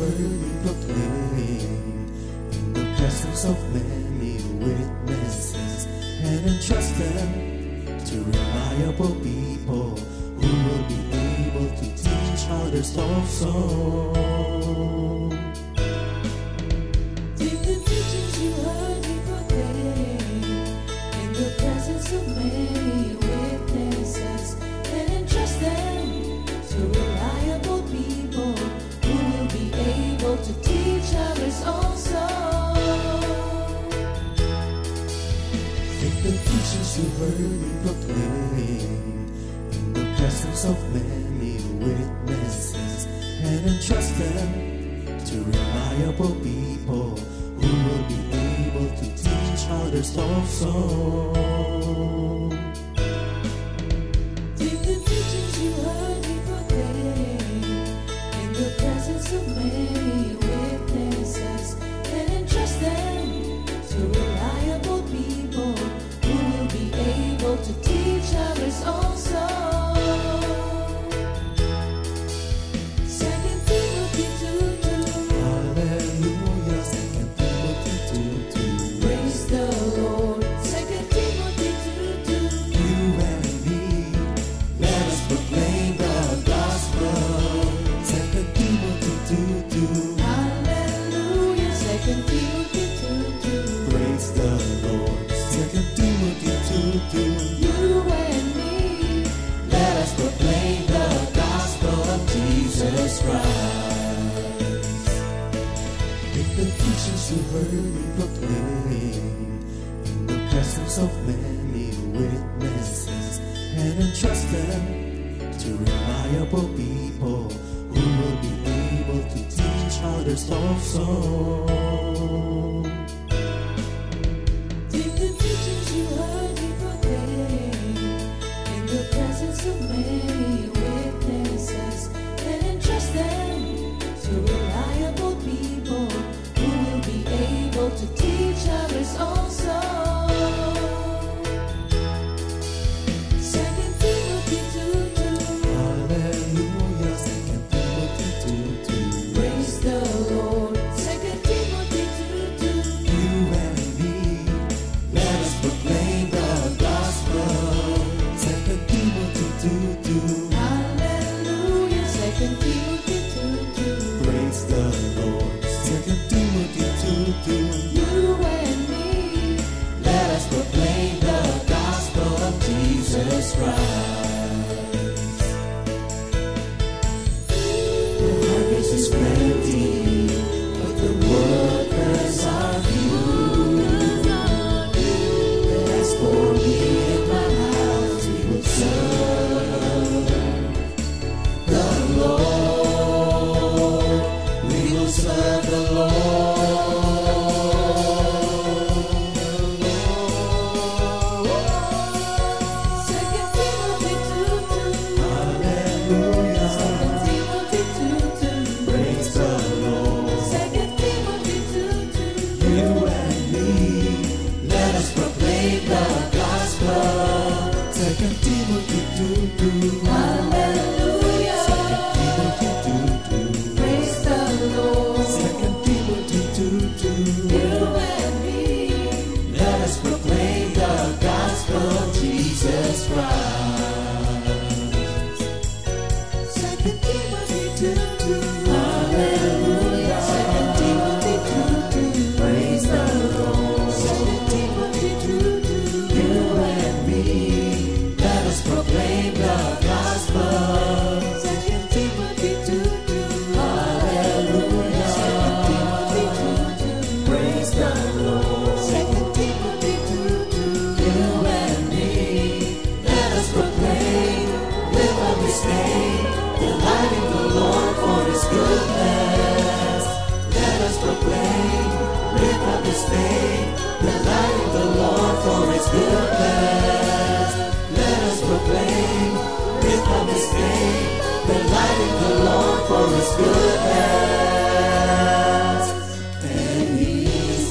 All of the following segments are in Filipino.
worthy proclaim in the presence of many witnesses, and entrust them to reliable people who will be able to teach others also. Take the teachings you heard me proclaim in the presence of many witnesses, and entrust them to reliable people who will be able to teach others also. Take the teachings you heard me proclaim in the presence of many witnesses, and entrust them to reliable people who will be able to teach others also. Take the teachings you heard me proclaim in the presence of many witnesses, and entrust them to reliable people who will be able to teach others also. 2 Timothy 2:2. Hallelujah, 2 Timothy 2:2. Praise the Lord. 2 Timothy 2:2. You and me, let us proclaim the gospel. 2 Timothy 2:2. Hallelujah. 2 Timothy 2:2. Praise the Lord. 2 Timothy 2:2. You and me, Let us proclaim the gospel of Jesus Christ. Take the teachings you heard me proclaim in the presence of many witnesses, and entrust them to reliable people who will be able to teach others also. take the teachings you heard me proclaim in the presence of many witnesses, and entrust them to reliable people who will be able to teach others also. 2 Timothy 2:2. Hallelujah, 2 Timothy 2:2. Praise the Lord. 2 Timothy 2:2. You and me, let us proclaim the gospel. 2 Timothy 2:2. Hallelujah. 2 Timothy 2:2. Praise the Lord. 2 Timothy 2:2. You and me, Let us proclaim the gospel of Jesus Christ. The harvest is plenty, but the workers are few. As for me and my house, we will serve the Lord. We will serve the Lord. 2 Timothy 2:2. Hallelujah. 2 Timothy 2:2. Praise the Lord. 2 Timothy 2:2. You and me, let us proclaim the gospel. 2 Timothy 2:2. Hallelujah. 2 Timothy 2:2. Praise the Lord. 2 Timothy 2:2. You and me, Let us proclaim the gospel of Jesus Christ. 2 Timothy 2:2. Hallelujah. 2 Timothy 2:2. Praise the Lord. 2 Timothy 2:2. You and me, let us proclaim the gospel. 2 Timothy 2:2. Hallelujah. 2 Timothy 2:2. Praise the Lord. 2 Timothy 2:2. You and me, let us proclaim, live up this day, delighting the Lord for His goodness. Let us proclaim, live up this day, delighting the Lord for His goodness. Let us proclaim, live up this day, delighting the Lord for His goodness. And He's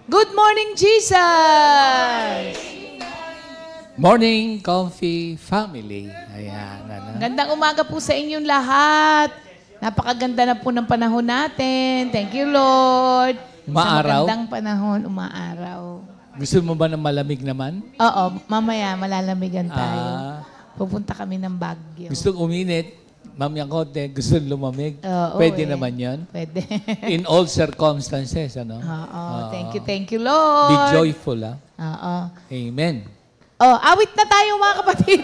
Good morning, Jesus! Morning, Comfy Family. Ayan. Ano? Gandang umaga po sa inyong lahat. Napakaganda na po ng panahon natin. Thank you, Lord. Umaaraw? Sa magandang panahon, umaaraw. Gusto mo ba ng malamig naman? Oo, mamaya malalamigan tayo. Ah. Pupunta kami ng Baguio. Gusto uminit? Ma'am Yakote, gusto lumamig? Oo, Pwede eh. naman yon. Pwede. In all circumstances, ano? Oo, thank you, Lord. Be joyful, ha? Oo. Amen. Oh, awit na tayo mga kapatid.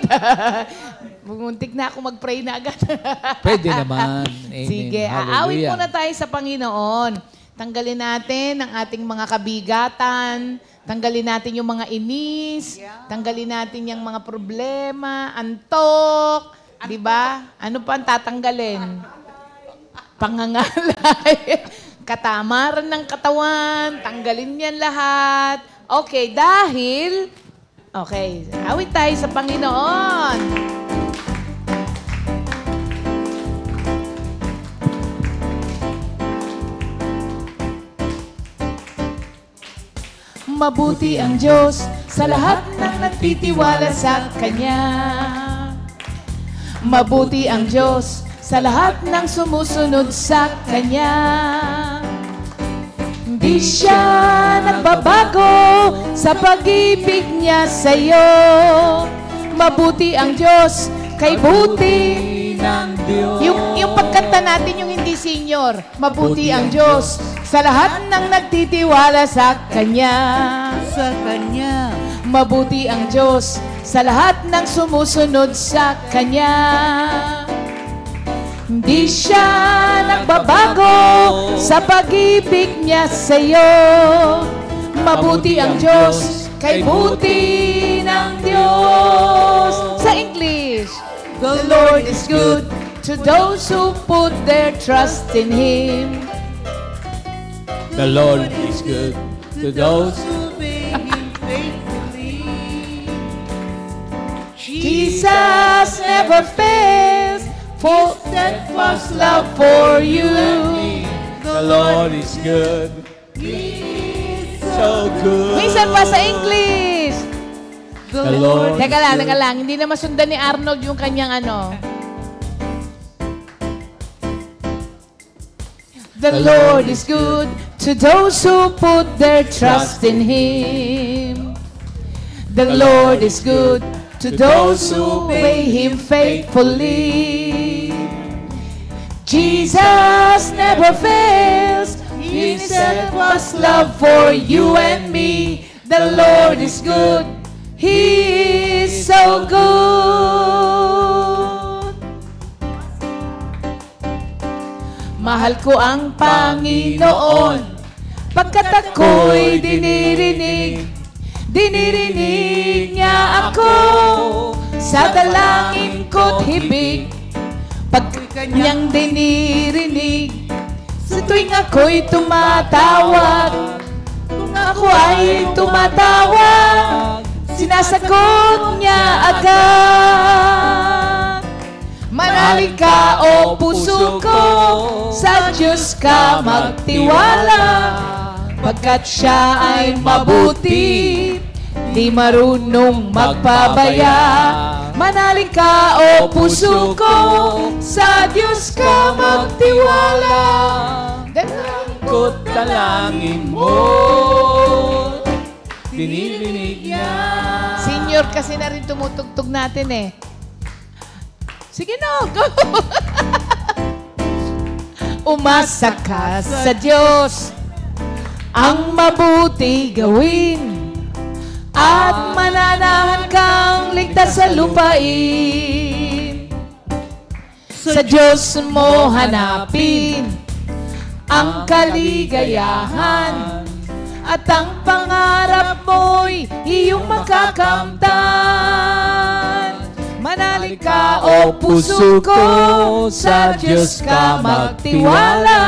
Muntik na ako mag-pray na agad. Pwede naman. Amen. Sige, aawit muna tayo sa Panginoon. Tanggalin natin ang ating mga kabigatan. Tanggalin natin yung mga inis. Tanggalin natin yung mga problema, antok. Di ba? Ano pa ang tatanggalin? Pangangalay. Katamaran ng katawan. Tanggalin yan lahat. Okay, dahil... Okay, awit tayo sa Panginoon. Mabuti ang Diyos sa lahat ng nagtitiwala sa Kanya. Mabuti ang Diyos sa lahat ng sumusunod sa Kanya. Di siya nagbabago sa pag-ibig niya sa'yo. Mabuti ang Diyos, kay buti ng Diyos. yung pagkanta natin, yung hindi senior. Mabuti ang Diyos sa lahat ng nagtitiwala sa Kanya. Sa Kanya. Mabuti ang Diyos sa lahat ng sumusunod sa Kanya. Hindi siya nagbabago sa pag-ibig niya sa'yo. Mabuti ang Diyos, kay buti ng Diyos. Sa English, the Lord is good to those who put their trust in Him. The Lord is good to those who obey Him faithfully. Jesus never fails, for steadfast love for you. The Lord is good. He's so good. Minsan pa sa English. The Lord is Teka good. lang. Hindi na masundan ni Arnold yung kanyang ano. The Lord is good to those who put their trust in Him. The Lord is good to those who obey Him faithfully. Jesus never fails. His steadfast love for you and me. The Lord is good. He is so good. Mahal ko ang Panginoon, pagkat ako'y dinirinig. Dinirinig niya ako sa dalangin ko't hibig. Pag kanyang dinirinig, sa tuwing ako'y tumatawag, kung ako ay tumatawag, sinasagot niya agad. Manalig ka o puso ko, sa Diyos ka magtiwala, pagkat siya ay mabuti, di marunong magpabaya. Manalig ka o puso ko, sa Diyos ka magtiwala. Ko't dalangin mo, dinirinig niya. Senior kasi na rin tumutugtog natin eh. Sige no, go! Umasa ka sa Diyos, ang mabuti gawin, at mananahan kang ligtas sa lupain. Sa Diyos mo hanapin ang kaligayahan, at ang pangarap mo'y iyong makakamtan. Manalig ka o puso ko, sa Diyos ka magtiwala,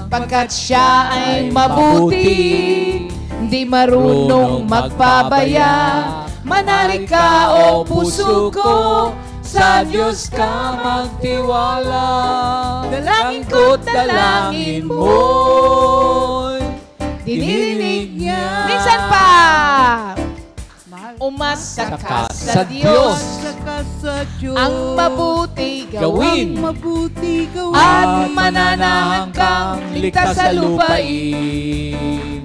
pagkat siya ay mabuti, di marunong magpabaya. Manalig ka o puso ko, sa Diyos ka magtiwala. Dalangin ko't dalangin mo, dinirinig niya. Minsan pa! Mahal. Umasa ka Sa sa Diyos. Saka sa Diyos. Ang mabuti Gawin. gawin. Mabuti gawin. At mananahan kang ligtas sa lupain.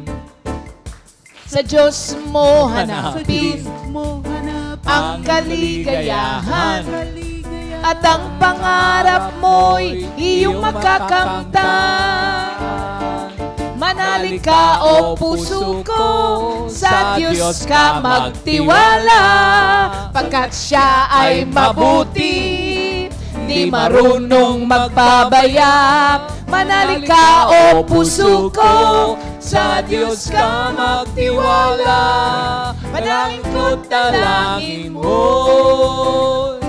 Sa Diyos mo Sa hanapin Diyos mo hanapin. ang kaligayahan. Kaligayahan. At ang pangarap mo'y iyong makakamtan. Manalig ka o puso ko, sa Diyos ka magtiwala. Pagkat siya ay mabuti, di marunong magpabaya. Manalig ka o puso ko, sa Diyos ka magtiwala. Manalangin ko't dalangin mo,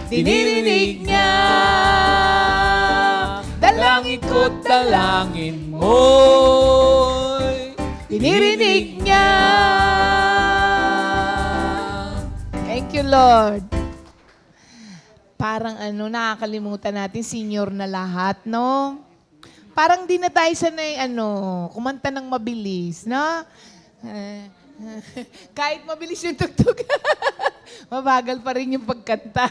dinirinig niya. Dalangin ko't dalangin mo, dinirinig niya. Thank you, Lord. Parang nakakalimutan natin, senior na lahat, no? Parang di na tayo sanay, kumanta ng mabilis, no? Kahit mabilis yung tugtog, mabagal pa rin yung pagkanta.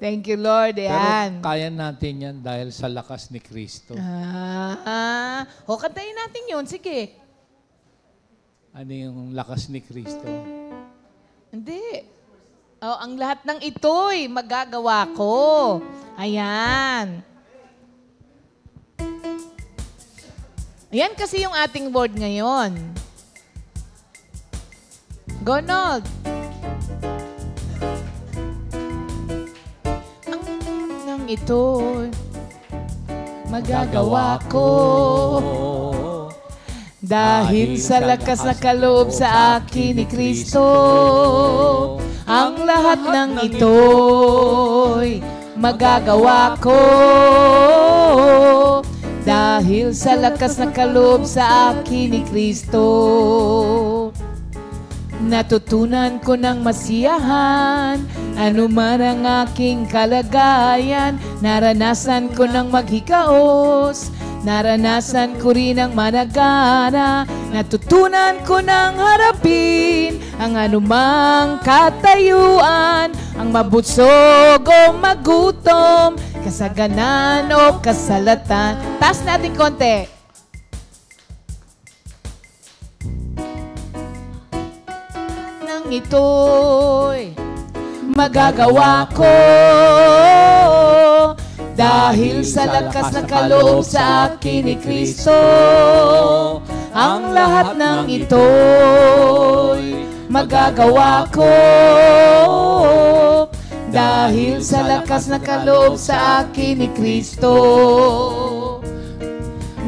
Thank you, Lord. Ayan. Pero kaya natin yan dahil sa lakas ni Kristo. Kantayin natin yun. Sige. Ano yung lakas ni Kristo? Hindi. Ang lahat ng ito'y magagawa ko. Ayan. Ayan kasi yung ating word ngayon. Gonold. Ang ito'y magagawa ko. Dahil sa lakas na kaloob sa akin ni Kristo, ang lahat ng ito'y magagawa ko. Dahil sa lakas na kaloob sa akin ni Kristo, natutunan ko ng masiyahan, anuman ang aking kalagayan. Naranasan ko ng maghikaos, naranasan ko rin ang managana. Natutunan ko ng harapin ang anumang katayuan, ang mabusog o magutom, kasaganan o kasalatan. Taas natin konti. Nang ito'y magagawa ko, dahil sa lakas na kaloob sa akin ni Kristo. Ang lahat ng ito'y magagawa ko, dahil sa lakas na kaloob sa akin ni Kristo.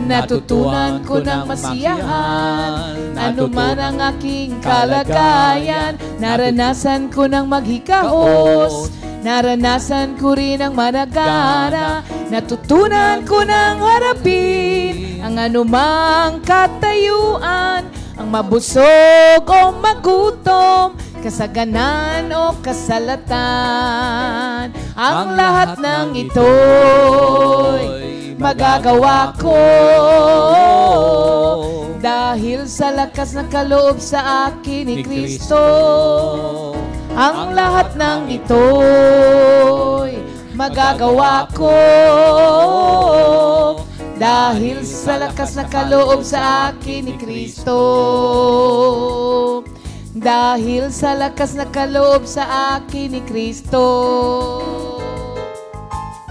Natutunan ko ng masiyahan, anuman ang aking kalagayan. Naranasan ko ng maghikahos, naranasan ko rin ang managana. Natutunan ko ng harapin ang anumang katayuan, ang mabusog o magutom, kasaganan o kasalatan. Ang lahat ng ito'y magagawa ko, dahil sa lakas na kaloob sa akin ni Kristo. Ang lahat ng ito'y magagawa ko, dahil sa lakas na kaloob sa akin ni Kristo. Dahil sa lakas na kaloob sa akin ni Kristo.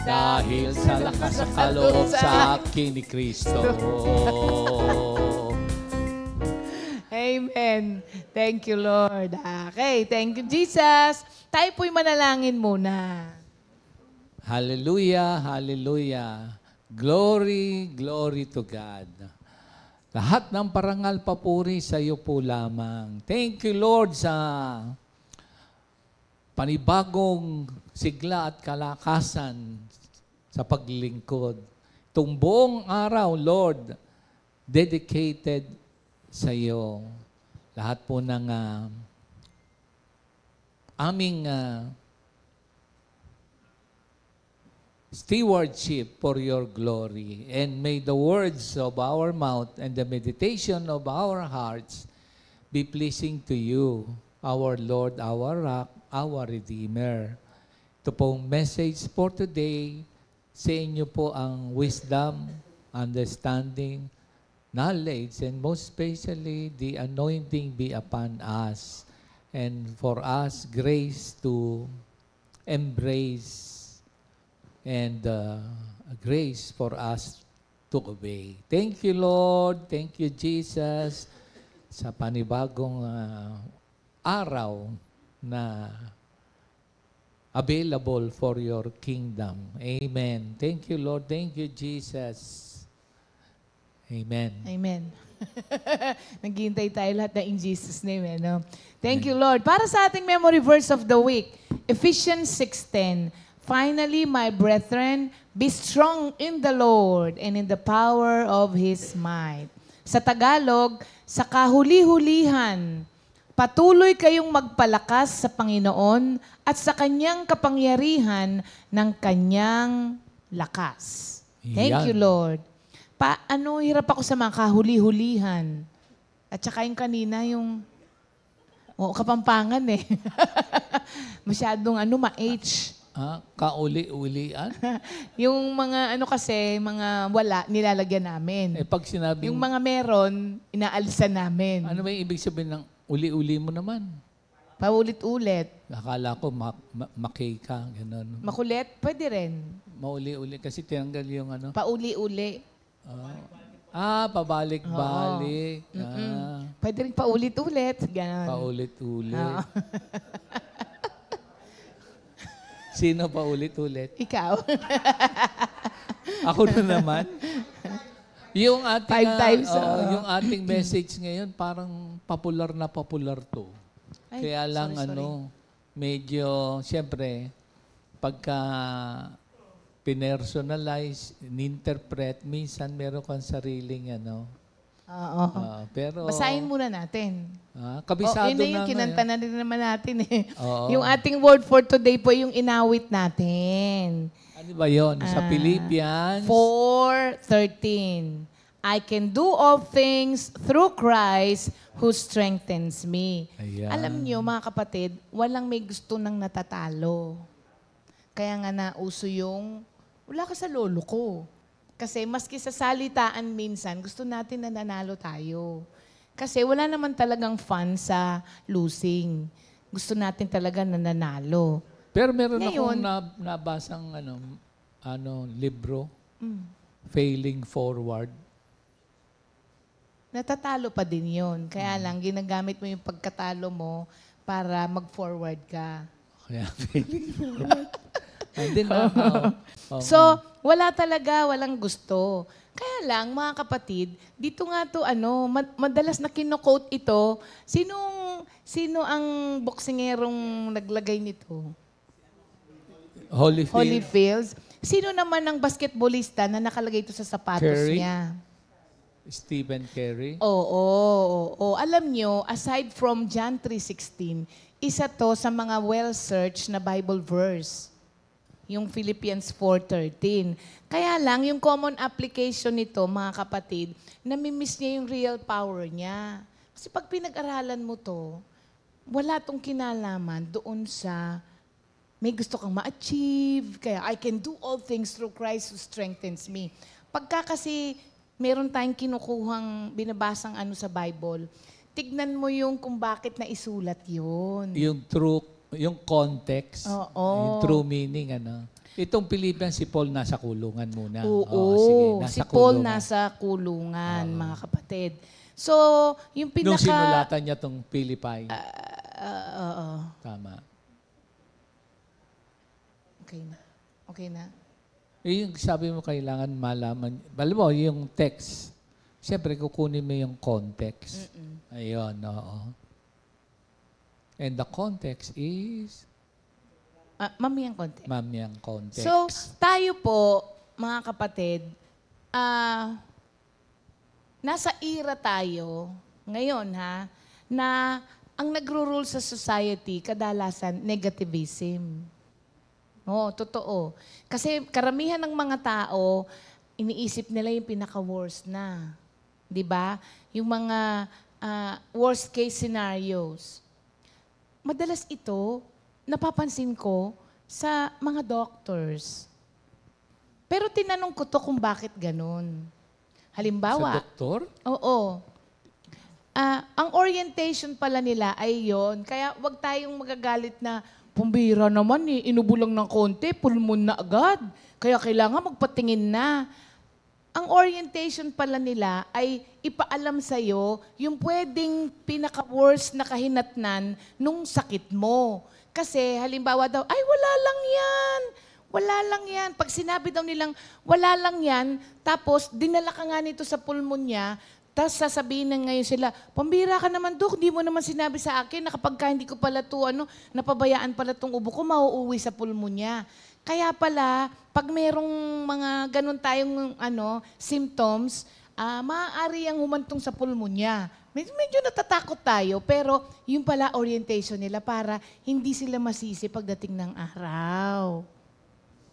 Dahil sa lakas na kaloob sa akin ni Kristo. Amen. Thank you, Lord. Okay, thank you, Jesus. Tayo po'y manalangin muna. Hallelujah, hallelujah. Glory, glory to God. Lahat ng parangal papuri sa iyo po lamang. Thank you, Lord, sa panibagong sigla at kalakasan sa paglingkod. Itong buong araw, Lord, dedicated sa iyo. Lahat po ng aming stewardship for your glory. And may the words of our mouth and the meditation of our hearts be pleasing to you, our Lord, our Rock, our Redeemer. Ito pong message for today, sa inyo po ang wisdom, understanding, knowledge, and most especially the anointing be upon us. And for us, grace to embrace and grace for us to obey. Thank you, Lord. Thank you, Jesus, sa panibagong araw na available for your kingdom. Amen. Thank you, Lord. Thank you, Jesus. Amen. Amen. Naghihintay tayo lahat na in Jesus' name. No? Thank you, Lord. Para sa ating memory verse of the week, Ephesians 6:10. Finally, my brethren, be strong in the Lord and in the power of His might. Sa Tagalog, sa kahuli-hulihan, patuloy kayong magpalakas sa Panginoon at sa Kanyang kapangyarihan ng Kanyang lakas. Thank you, Lord. Hirap ako sa mga kahuli-hulihan. At saka yung kanina, yung Kapampangan eh. Masyadong ma-H. Kauli-ulian? Yung mga kasi, mga wala, nilalagyan namin. Pag sinabing... Yung mga meron, inaalisan namin. Ano ba yung ibig sabihin ng uli-uli mo naman? Paulit-ulit. Akala ko makay ka, gano'n. Makulit? Pwede rin. Mauli-uli kasi tinanggal yung Pauli-uli. Pabalik-balik. Pwede rin paulit-ulit. Ganon. Paulit-ulit. Sino paulit-ulit? Ikaw. Ako na naman. Yung ating, 5 times. yung ating message ngayon, parang popular na popular to. Ay, Kaya lang, sorry. medyo, siyempre, pagka pinersonalize, ninterpret, minsan meron kang sariling, Oo. pero, Basahin muna natin. kabisado yun na na yung kinanta na rin naman natin eh. Oo. Yung ating word for today po yung inawit natin. Ano ba yun? Sa Philippians? 4:13. I can do all things through Christ who strengthens me. Ayan. Alam niyo mga kapatid, walang may gusto nang natatalo. Kaya nga nauso yung, wala ka sa lolo ko. Kasi maski sa salitaan minsan, gusto natin na nanalo tayo. Kasi wala naman talagang fun sa losing. Gusto natin talaga na nanalo. Pero meron Ngayon, akong nabasang libro, Failing Forward. natatalo pa din yun. Kaya lang, ginagamit mo yung pagkatalo mo para mag-forward ka. Kaya failing forward. Hindi na. So, wala talaga, walang gusto. Kaya lang, mga kapatid, dito nga to, madalas na kino-quote ito. Sino ang boksingerong naglagay nito? Holyfield. Sino naman ang basketballista na nakalagay ito sa sapatos Curry? niya? Stephen Curry. Oo. Alam nyo, aside from John 3:16, isa to sa mga well-searched na Bible verse. Yung Philippians 4:13. Kaya lang, yung common application nito, mga kapatid, namimiss niya yung real power niya. Kasi pag pinag-aralan mo to, wala tong kinalaman doon sa may gusto kang ma-achieve. Kaya, I can do all things through Christ who strengthens me. Pagka kasi meron tayong kinukuhang binabasang sa Bible, tignan mo yung kung bakit na isulat yun. Yung context, Oo. yung true meaning, Itong Philippians, si Paul nasa kulungan muna. Oo. Sige, nasa Si Paul kulungan. nasa kulungan, mga kapatid. So, yung Nung pinaka... sinulatan niya tong Philippi. Oo. Tama. Okay na. Yung sabi mo, kailangan malaman. Alam mo, yung text, siyempre kukunin mo yung context. Ayun, oo. And the context is... Mamayang konti. Mamayang context. So, tayo po, mga kapatid, nasa era tayo, ngayon na ang nagro-rule sa society, kadalasan, negativism. Oo, totoo. Kasi karamihan ng mga tao, iniisip nila yung pinaka-worst na. 'Di ba? Yung mga worst case scenarios. Madalas ito, napapansin ko sa mga doctors. Pero tinanong ko to kung bakit ganun. Sa Halimbawa, doktor? oo. Ang orientation pala nila ay yon. Kaya wag tayong magagalit na, pumbira naman inubo lang ng konti, pulmon na agad. Kaya kailangan magpatingin na. Ang orientation pala nila ay ipaalam sa'yo yung pwedeng pinaka-worst na kahinatnan nung sakit mo. Kasi halimbawa daw, ay wala lang yan. Wala lang yan. Pag sinabi daw nilang, wala lang yan, tapos dinala ka nga nito sa pulmonya, tapos sasabihin na ngayon sila, pambira ka naman, Dok, hindi mo naman sinabi sa akin na kapag hindi ko pala ito, napabayaan pala itong ubo ko, mauuwi sa pulmonya. Kaya pala, pag merong mga ganun tayong symptoms, maaari ang humantong sa pulmonya. Medyo natatakot tayo, pero yung pala orientation nila para hindi sila masisi pagdating ng araw.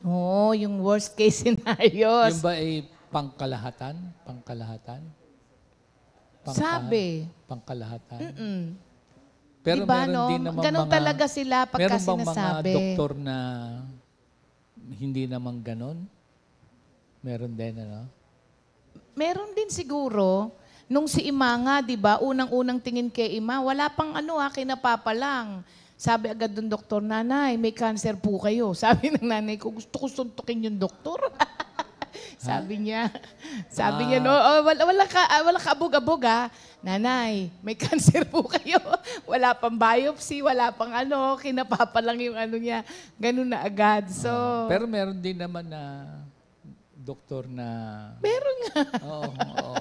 Oo, yung worst case scenarios. Yung ba ay pangkalahatan? Pangkalahatan? Sabi. Pangkalahatan? Mm-mm. Pero Diba, meron no? din naman Ganun mga, talaga sila pagka meron bang mga sinasabi. doktor na hindi naman ganon? Meron din, ano? Meron din siguro, nung si Ima nga, di ba, unang-unang tingin kay Ima, wala pang kinapapa lang. Sabi agad ng doktor, nanay, may cancer po kayo. Sabi ng nanay ko, gusto ko suntukin yung doktor. Sabi niya, no, wala ka abog-abog ha. Nanay, may cancer po kayo. Wala pang biopsy, wala pang kinapapa lang yung niya. Ganun na agad. So, Pero meron din naman na doktor na... meron nga. Oo.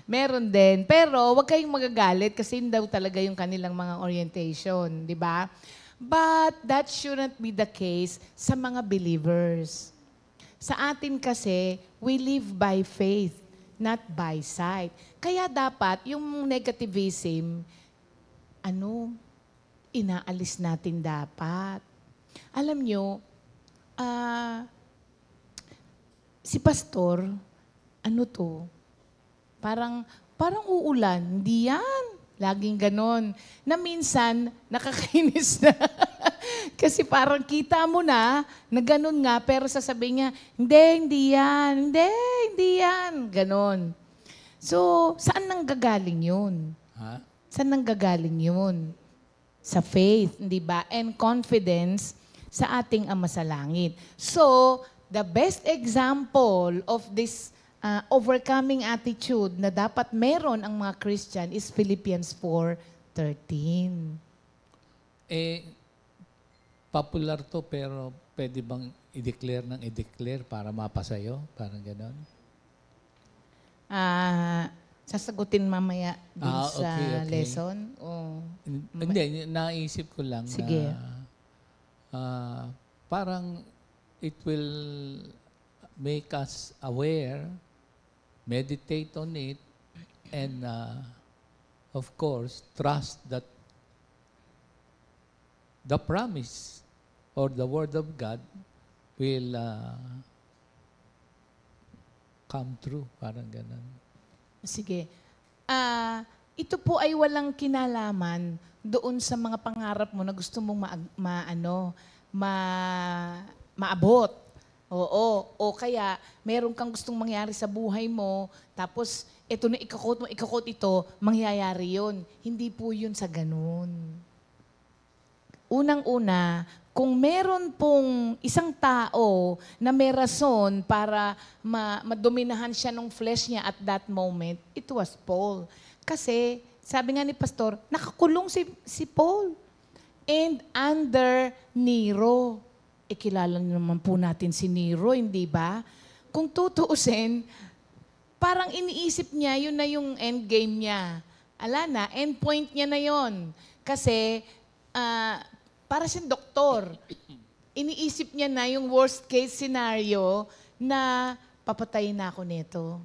Meron din. Pero huwag kayong magagalit kasi yun daw talaga yung kanilang mga orientation, di ba? But that shouldn't be the case sa mga believers. Sa atin kasi, we live by faith, not by sight. Kaya dapat yung negativism, inaalis natin dapat. Alam nyo, si pastor, parang uulan. Hindi yan. Laging ganon. Na minsan, nakakainis na. Kasi parang kita mo na ganon nga, pero sasabihin niya, hindi yan. Ganon. So, saan nanggagaling yun? Ha? Saan nanggagaling yun? Sa faith, di ba? And confidence sa ating Ama sa Langit. So, the best example of this overcoming attitude na dapat meron ang mga Christian is Philippians 4:13. Popular to pero pwede bang i-declare para mapasayo? Parang gano'n? Sasagutin mamaya din sa okay. lesson? O Hindi, naisip ko lang Sige. na parang it will make us aware, meditate on it, and of course, trust that the promise or the Word of God will come true. Parang ganun. Sige. Ito po ay walang kinalaman doon sa mga pangarap mo na gusto mong maabot. Oo. O kaya, meron kang gustong mangyari sa buhay mo, tapos ito na ikakot ito, mangyayari yun. Hindi po yun sa ganun. Unang-una, kung meron pong isang tao na may rason para madominahan siya ng flesh niya at that moment, it was Paul. Kasi, sabi nga ni Pastor, nakakulong si Paul. And under Nero. Kilala naman po natin si Nero, hindi ba? Kung tutuusin, parang iniisip niya, yun na yung endgame niya. Ala na, endpoint niya na yon. Kasi, para siyang doktor. Iniisip niya na yung worst case scenario na papatayin na ako nito.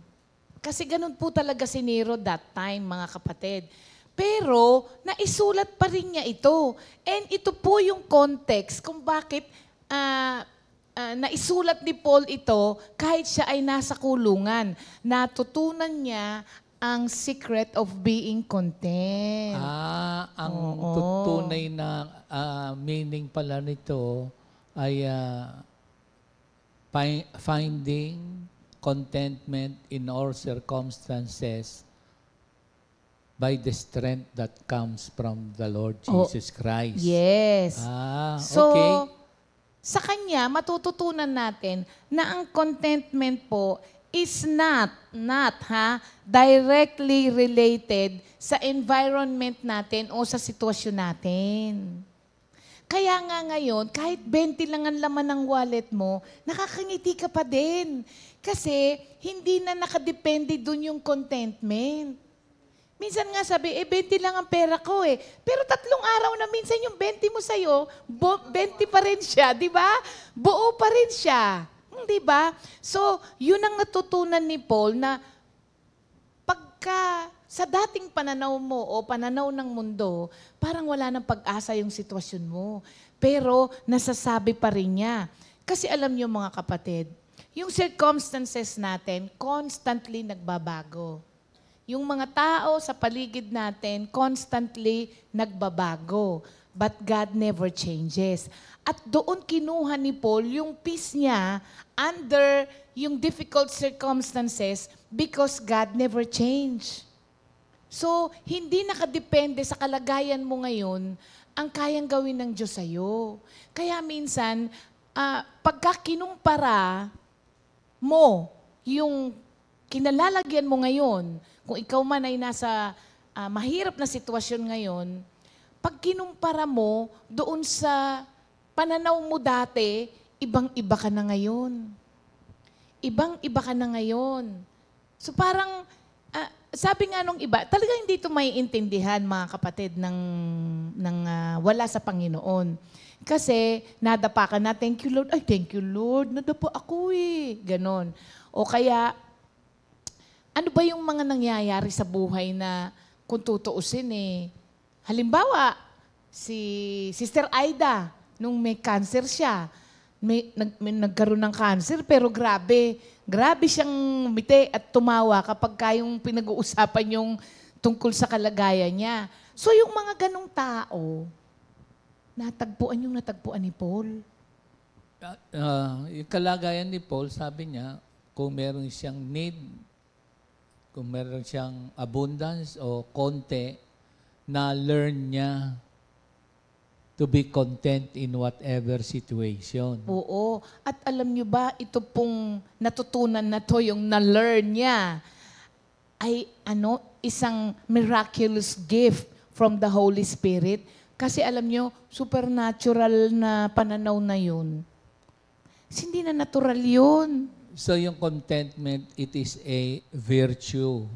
Kasi ganun po talaga si Nero that time, mga kapatid. Pero, naisulat pa rin niya ito. And ito po yung context kung bakit naisulat ni Paul ito kahit siya ay nasa kulungan. Natutunan niya ang secret of being content. Ang Oo. tunay na meaning pala nito ay finding contentment in all circumstances by the strength that comes from the Lord Jesus Christ. Yes. So, Okay. sa Kanya, matututunan natin na ang contentment po is not directly related sa environment natin o sa sitwasyon natin. Kaya nga ngayon, kahit 20 lang ang laman ng wallet mo, nakakangiti ka pa din. Kasi hindi na nakadepende dun yung contentment. Minsan nga sabi, 20 lang ang pera ko eh. Pero 3 araw na minsan yung 20 mo sa'yo, 20 pa rin siya, di ba? Buo pa rin siya. Di ba? So, yun ang natutunan ni Paul na pagka sa dating pananaw mo o pananaw ng mundo, parang wala nang pag-asa yung sitwasyon mo. Pero nasasabi pa rin niya. Kasi alam niyo mga kapatid, yung circumstances natin constantly nagbabago. Yung mga tao sa paligid natin constantly nagbabago. But God never changes. At doon kinuha ni Paul yung peace niya under yung difficult circumstances because God never changed. So, hindi nakadepende sa kalagayan mo ngayon ang kayang gawin ng Diyos sa'yo. Kaya minsan, pagka kinumpara mo yung kinalalagyan mo ngayon, kung ikaw man ay nasa mahirap na sitwasyon ngayon, pag kinumpara mo doon sa pananaw mo dati, ibang-iba ka na ngayon. Ibang-iba ka na ngayon. So parang, sabi nga nung iba, talagang hindi ito maiintindihan mga kapatid ng wala sa Panginoon. Kasi nadapa ka na, thank you Lord, ay thank you Lord, nadapa ako eh. Ganon. O kaya, ano ba yung mga nangyayari sa buhay na kung tutuusin eh, halimbawa, si Sister Aida, nung may cancer siya, nagkaroon ng cancer, pero grabe siyang umiti at tumawa kapag yung pinag-uusapan yung tungkol sa kalagayan niya. So yung mga ganong tao, natagpuan ni Paul. Yung kalagayan ni Paul, sabi niya, kung meron siyang need, kung meron siyang abundance o konti, na-learn niya to be content in whatever situation. Oo. At alam niyo ba, ito pong natutunan na to, yung na-learn niya, ay isang miraculous gift from the Holy Spirit. Kasi alam niyo, supernatural na pananaw na yun. Hindi na natural yun. So yung contentment, it is a virtue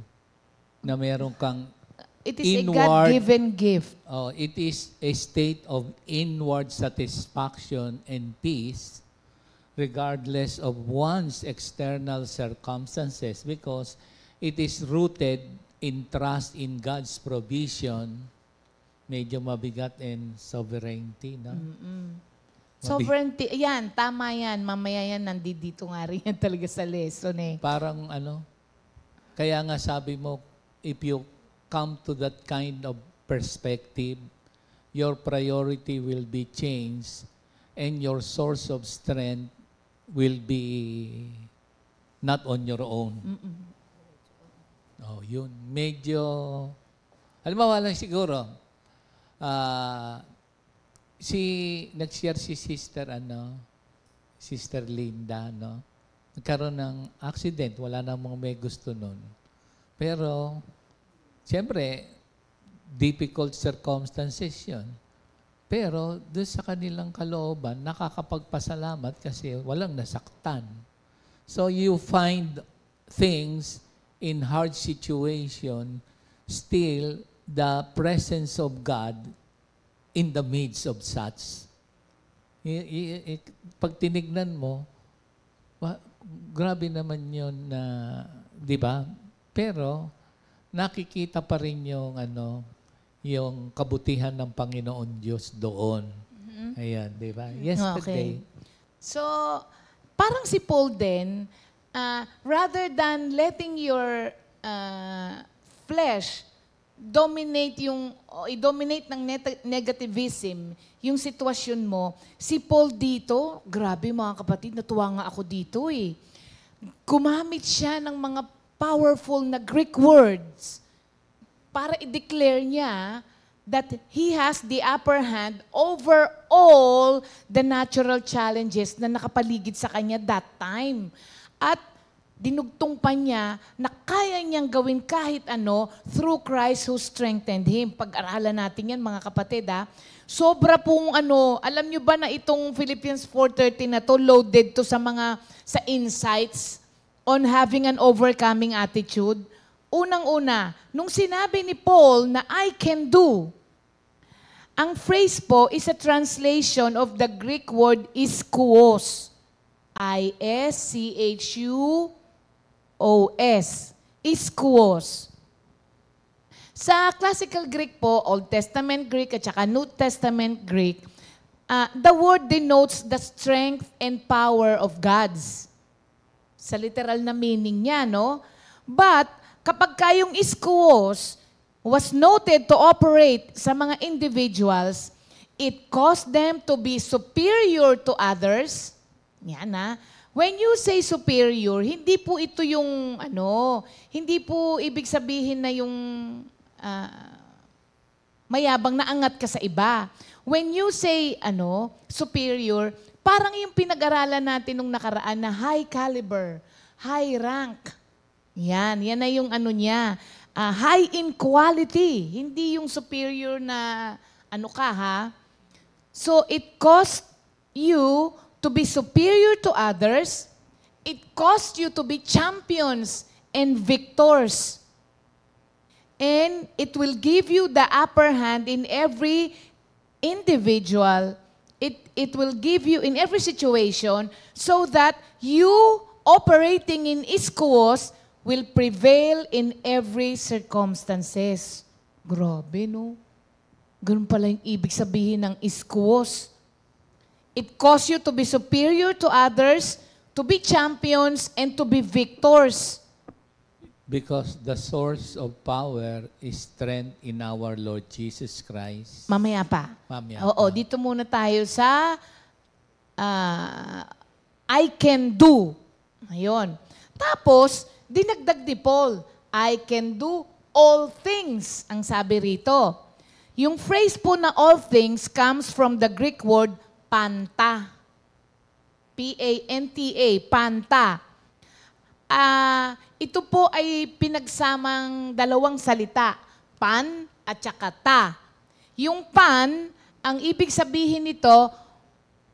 na meron kang It is inward, a God-given gift. it is a state of inward satisfaction and peace regardless of one's external circumstances because it is rooted in trust in God's provision. Medyo mabigat in sovereignty, no? Sovereignty, yan, tama yan. Mamaya yan, nandito nga rin yan talaga sa lesson eh. Parang kaya nga sabi mo, if you come to that kind of perspective, your priority will be changed and your source of strength will be not on your own. Oh, yun. Medyo, halimbawa lang siguro, nag-share si Sister Linda, no? Nagkaroon ng accident, wala namang may gusto nun. Pero, siyempre, difficult circumstances yun. Pero, doon sa kanilang kalooban, nakakapagpasalamat kasi walang nasaktan. So, you find things in hard situation, still, the presence of God in the midst of such. Pag tinignan mo, grabe naman yun na, di ba? Pero, nakikita pa rin yung kabutihan ng Panginoon Diyos doon. Ayan, di ba? Yesterday, So, parang si Paul din, rather than letting your flesh i-dominate ng negativism yung sitwasyon mo, si Paul dito, grabe mga kapatid, natuwa nga ako dito eh. Gumamit siya ng mga powerful na Greek words para i-declare niya that he has the upper hand over all the natural challenges na nakapaligid sa kanya that time. At dinugtong pa niya na kaya niyang gawin kahit ano through Christ who strengthened him. Pag-aralan natin yan, mga kapatid, ha? Sobra pong alam niyo ba na itong Philippians 4:13 na to, loaded to sa insights on having an overcoming attitude? Unang-una, nung sinabi ni Paul na I can do, ang phrase po is a translation of the Greek word ischus. I-S-C-H-U ischus. Sa classical Greek po, Old Testament Greek at saka New Testament Greek, the word denotes the strength and power of God's. Sa literal na meaning niya, no? But, kapag kayong ischus was noted to operate sa mga individuals, it caused them to be superior to others. Yan na. When you say superior, hindi po ito yung hindi po ibig sabihin na yung mayabang na angat ka sa iba. When you say superior, parang yung pinag-aralan natin nung nakaraan na high caliber, high rank. Yan na yung niya. High in quality. Hindi yung superior na So it cost you to be superior to others. It cost you to be champions and victors. And it will give you the upper hand in every individual. It will give you in every situation so that you operating in ischus will prevail in every circumstances. Grabe, no? Ganun pala yung ibig sabihin ng ischus. It caused you to be superior to others, to be champions, and to be victors. Because the source of power is strength in our Lord Jesus Christ. Mamaya pa. Oo, dito muna tayo sa I can do. Ayun. Tapos, dinagdag ni Paul, I can do all things, ang sabi rito. Yung phrase po na all things comes from the Greek word panta. P-A-N-T-A, panta. Ito po ay pinagsamang dalawang salita, pan at saka ta. Yung pan, ang ibig sabihin nito,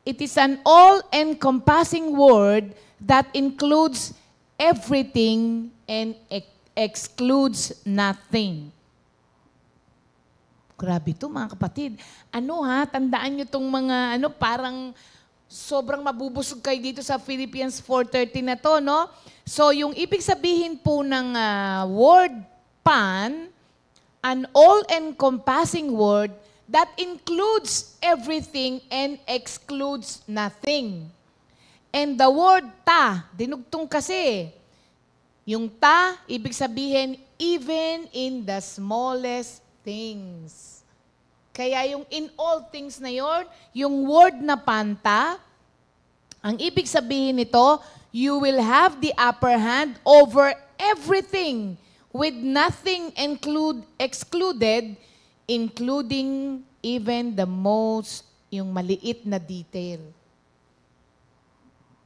it is an all-encompassing word that includes everything and excludes nothing. Grabe ito, mga kapatid. Tandaan nyo itong mga, parang sobrang mabubusog kayo dito sa Philippians 4:13 na to, no? So, yung ibig sabihin po ng word pan, an all-encompassing word that includes everything and excludes nothing. And the word ta, dinugtong kasi. Yung ta, ibig sabihin, even in the smallest things. Kaya yung in all things na yon, yung word na panta, ang ibig sabihin nito, you will have the upper hand over everything with nothing excluded, including even the most, yung maliit na detail.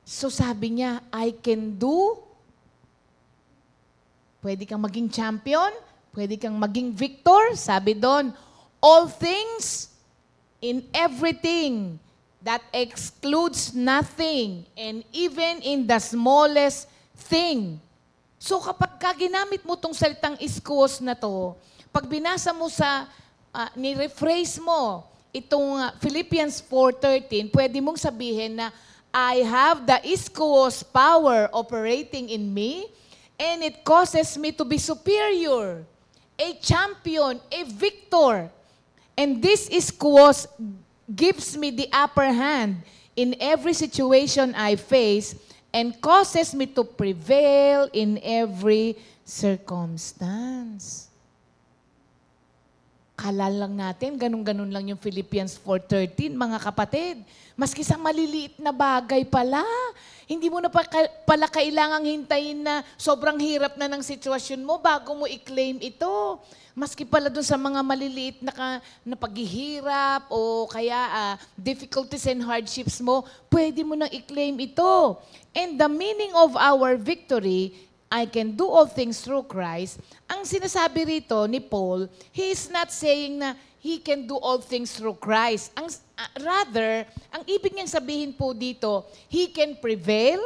So sabi niya, I can do. Pwede kang maging champion, pwede kang maging victor. Sabi doon, all things in everything that excludes nothing and even in the smallest thing. So kapag ginamit mo tong salitang ischus na to, pag binasa mo ni-rephrase mo itong Philippians 4:13, pwede mong sabihin na I have the ischus power operating in me and it causes me to be superior, a champion, a victor. And this ischus gives me the upper hand in every situation I face and causes me to prevail in every circumstance. Kala lang natin, ganun-ganun lang yung Philippians 4:13, mga kapatid. Maski sa maliliit na bagay pala, hindi mo na pala kailangang hintayin na sobrang hirap na ng sitwasyon mo bago mo i-claim ito. Maski pala dun sa mga maliliit na paghihirap o kaya difficulties and hardships mo, pwede mo nang i-claim ito. And the meaning of our victory, I can do all things through Christ. Ang sinasabi rito ni Paul, he is not saying na he can do all things through Christ. Rather, ang ibig niyang sabihin po dito, he can prevail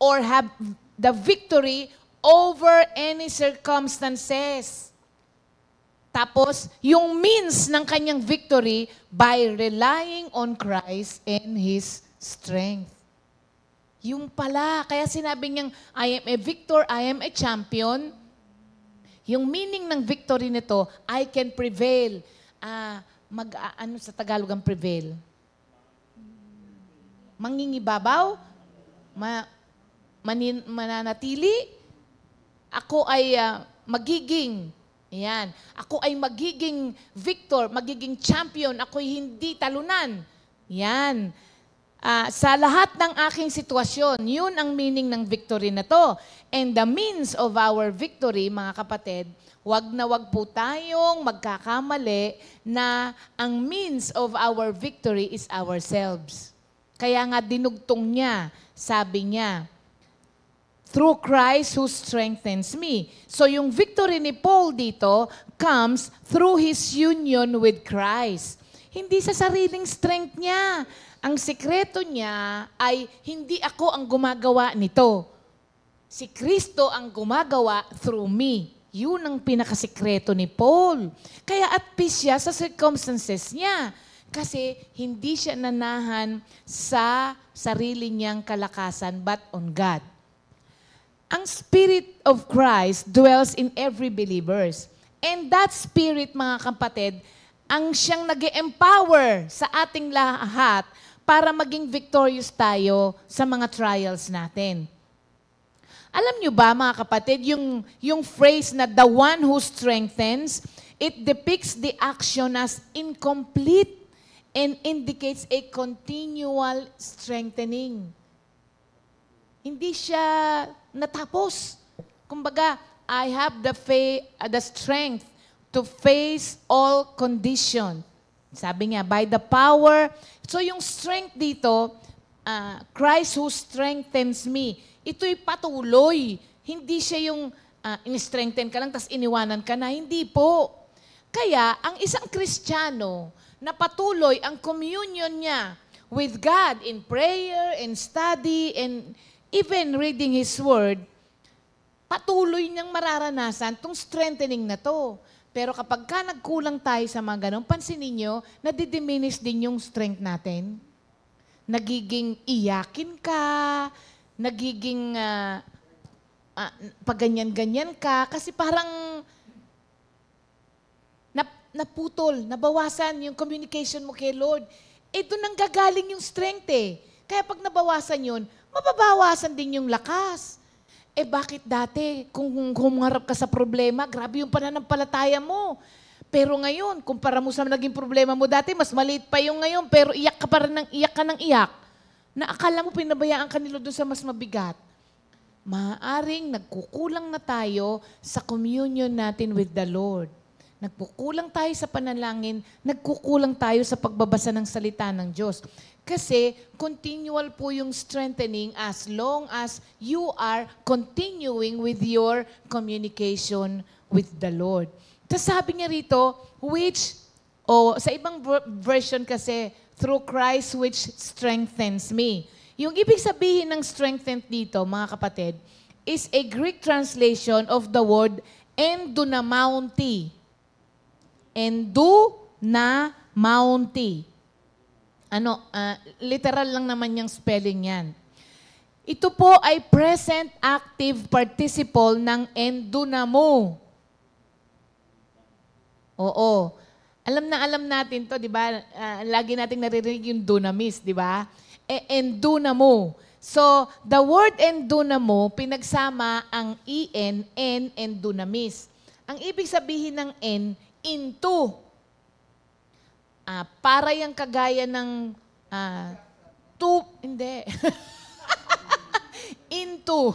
or have the victory over any circumstances. Tapos, yung means ng kanyang victory by relying on Christ and His strength. Yung pala, kaya sinabi niyang, I am a victor, I am a champion. Yung meaning ng victory nito, I can prevail. Ano sa Tagalog ang prevail? Mangingibabaw? Mananatili? Ako ay magiging, ayan, ako ay magiging victor, magiging champion, ako ay hindi talunan. Yan. Sa lahat ng aking sitwasyon, yun ang meaning ng victory na to. And the means of our victory, mga kapatid, wag na wag po tayong magkakamali na ang means of our victory is ourselves. Kaya nga dinugtong niya, sabi niya, through Christ who strengthens me. So yung victory ni Paul dito comes through his union with Christ. Hindi sa sariling strength niya. Ang sikreto niya ay hindi ako ang gumagawa nito. Si Kristo ang gumagawa through me. Yun ang pinakasikreto ni Paul. Kaya at peace siya sa circumstances niya. Kasi hindi siya nanahan sa sarili niyang kalakasan but on God. Ang Spirit of Christ dwells in every believers. And that Spirit, mga kapatid, ang siyang nag-empower sa ating lahat para maging victorious tayo sa mga trials natin. Alam nyo ba, mga kapatid, yung phrase na the one who strengthens, it depicts the action as incomplete and indicates a continual strengthening. Hindi siya natapos. Kumbaga, I have the strength to face all condition. Sabi niya, by the power. So yung strength dito, Christ who strengthens me. Ito'y patuloy. Hindi siya yung in-strengthen ka lang, tapos iniwanan ka na. Hindi po. Kaya, ang isang Kristiyano na patuloy ang communion niya with God in prayer and study and even reading His Word, patuloy niyang mararanasan itong strengthening na to. Pero kapag ka nagkulang tayo sa mga ganun, pansinin nyo, nadidiminish din yung strength natin. Nagiging iyakin ka, nagiging paganyan-ganyan ka, kasi parang naputol, nabawasan yung communication mo kay Lord. Doon nang gagaling yung strength eh. Kaya pag nabawasan yun, mababawasan din yung lakas. Bakit dati, kung humarap ka sa problema, grabe yung pananampalataya mo. Pero ngayon, kumpara mo sa naging problema mo dati, mas maliit pa yung ngayon, pero iyak ka pa rin ng iyak. Na akala mo pinabayaan ka nila doon sa mas mabigat. Maaaring nagkukulang na tayo sa communion natin with the Lord. Nagkukulang tayo sa panalangin, nagkukulang tayo sa pagbabasa ng salita ng Diyos. Kasi continual po yung strengthening as long as you are continuing with your communication with the Lord. Tapos sabi niya rito, sa ibang version kasi, through Christ which strengthens me. Yung ibig sabihin ng strengthen dito, mga kapatid, is a Greek translation of the word endunamounti. Endunamounti. Literal lang naman yung spelling yan. Ito po ay present active participle ng endunamo. Oo. Alam natin to, di ba? Lagi nating naririnig yung dunamis, di ba? endunamo. So, the word endunamo, pinagsama ang en, and dunamis. Ang ibig sabihin ng en, into. Para yung kagaya ng hindi. Into.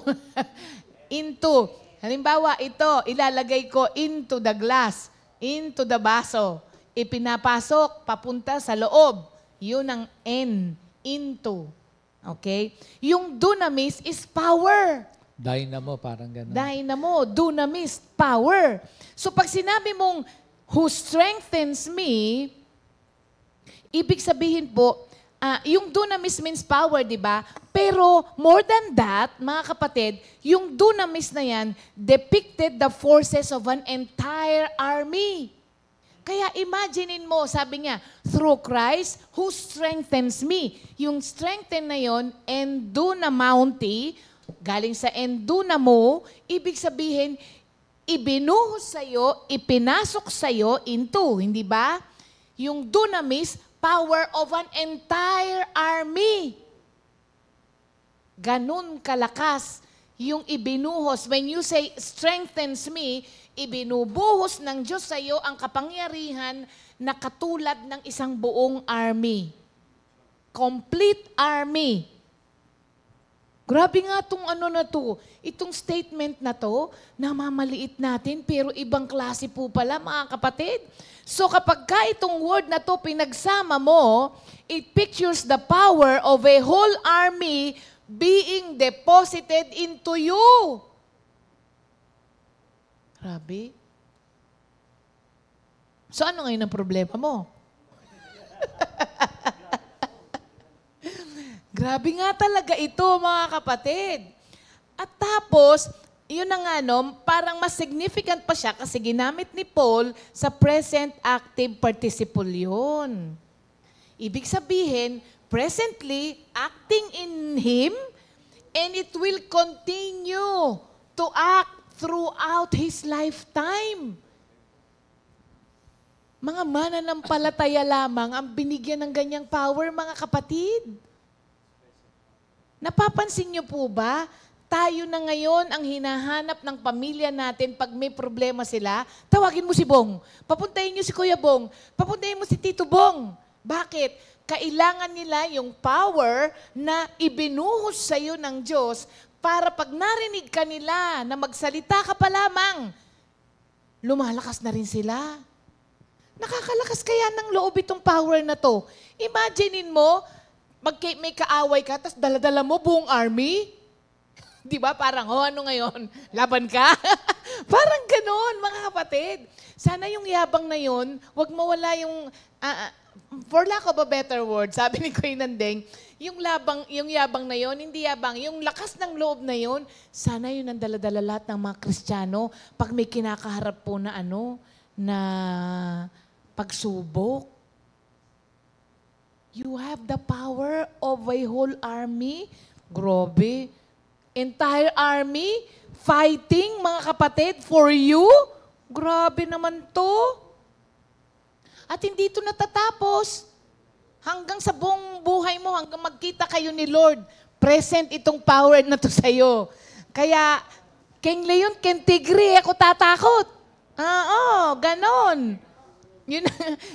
Into. Halimbawa, ito, ilalagay ko into the glass, into the baso. Ipinapasok, papunta sa loob. Yun ang en, into. Okay? Yung dunamis is power. Dynamo, parang gano'n. Dynamo, dunamis, power. So pag sinabi mong, who strengthens me, ibig sabihin po, yung dunamis means power, di ba? Pero more than that, mga kapatid, yung dunamis na yan depicted the forces of an entire army. Kaya imaginein mo, sabi niya, through Christ who strengthens me. Yung strengthen na yon, endunamounty, galing sa endunamo, ibig sabihin, ibinuhos sa'yo, ipinasok sa'yo into, hindi ba? Yung dunamis, power of an entire army. Ganun kalakas yung ibinuhos. When you say, strengthens me, ibinubuhos ng Diyos sa iyo ang kapangyarihan na katulad ng isang buong army. Complete army. Grabe nga itong itong statement na to, namamaliit natin, pero ibang klase po pala, mga kapatid. So kapag itong word na to pinagsama mo, it pictures the power of a whole army being deposited into you. Grabe. So ano ngayon ang problema mo? Grabe nga talaga ito, mga kapatid. At tapos, yun na nga, parang mas significant pa siya kasi ginamit ni Paul sa present active participle yun. Ibig sabihin, presently, acting in Him, and it will continue to act throughout His lifetime. Mga mananampalataya lamang ang binigyan ng ganyang power, mga kapatid. Napapansin niyo po ba? Tayo na ngayon ang hinahanap ng pamilya natin pag may problema sila. Tawagin mo si Bong. Papuntahin niyo si Kuya Bong. Papuntahin mo si Tito Bong. Bakit? Kailangan nila yung power na ibinuhos sa iyo ng Diyos para pag narinig ka nila na magsalita ka pa lamang, lumalakas na rin sila. Nakakalakas kaya ng loob itong power na to. Imaginein mo, may kaaway ka, tapos daladala mo buong army. Di ba? Parang, ano ngayon? Laban ka? Parang ganon, mga kapatid. Sana yung yabang na yun, wag mawala yung, for lack of a better word, sabi ni Kuya Nandeng, yung yabang na yun, hindi yabang, yung lakas ng loob na yun, sana yun ang daladala lahat ng mga Kristiyano pag may kinakaharap po na na pagsubok. You have the power of a whole army. Grabe. Entire army fighting, mga kapatid, for you. Grabe naman to. At hindi ito natatapos. Hanggang sa buong buhay mo, hanggang magkita kayo ni Lord, present itong power na to sa'yo. Kaya, King Leon, King Tigre, ako tatakot. Oo, ganon.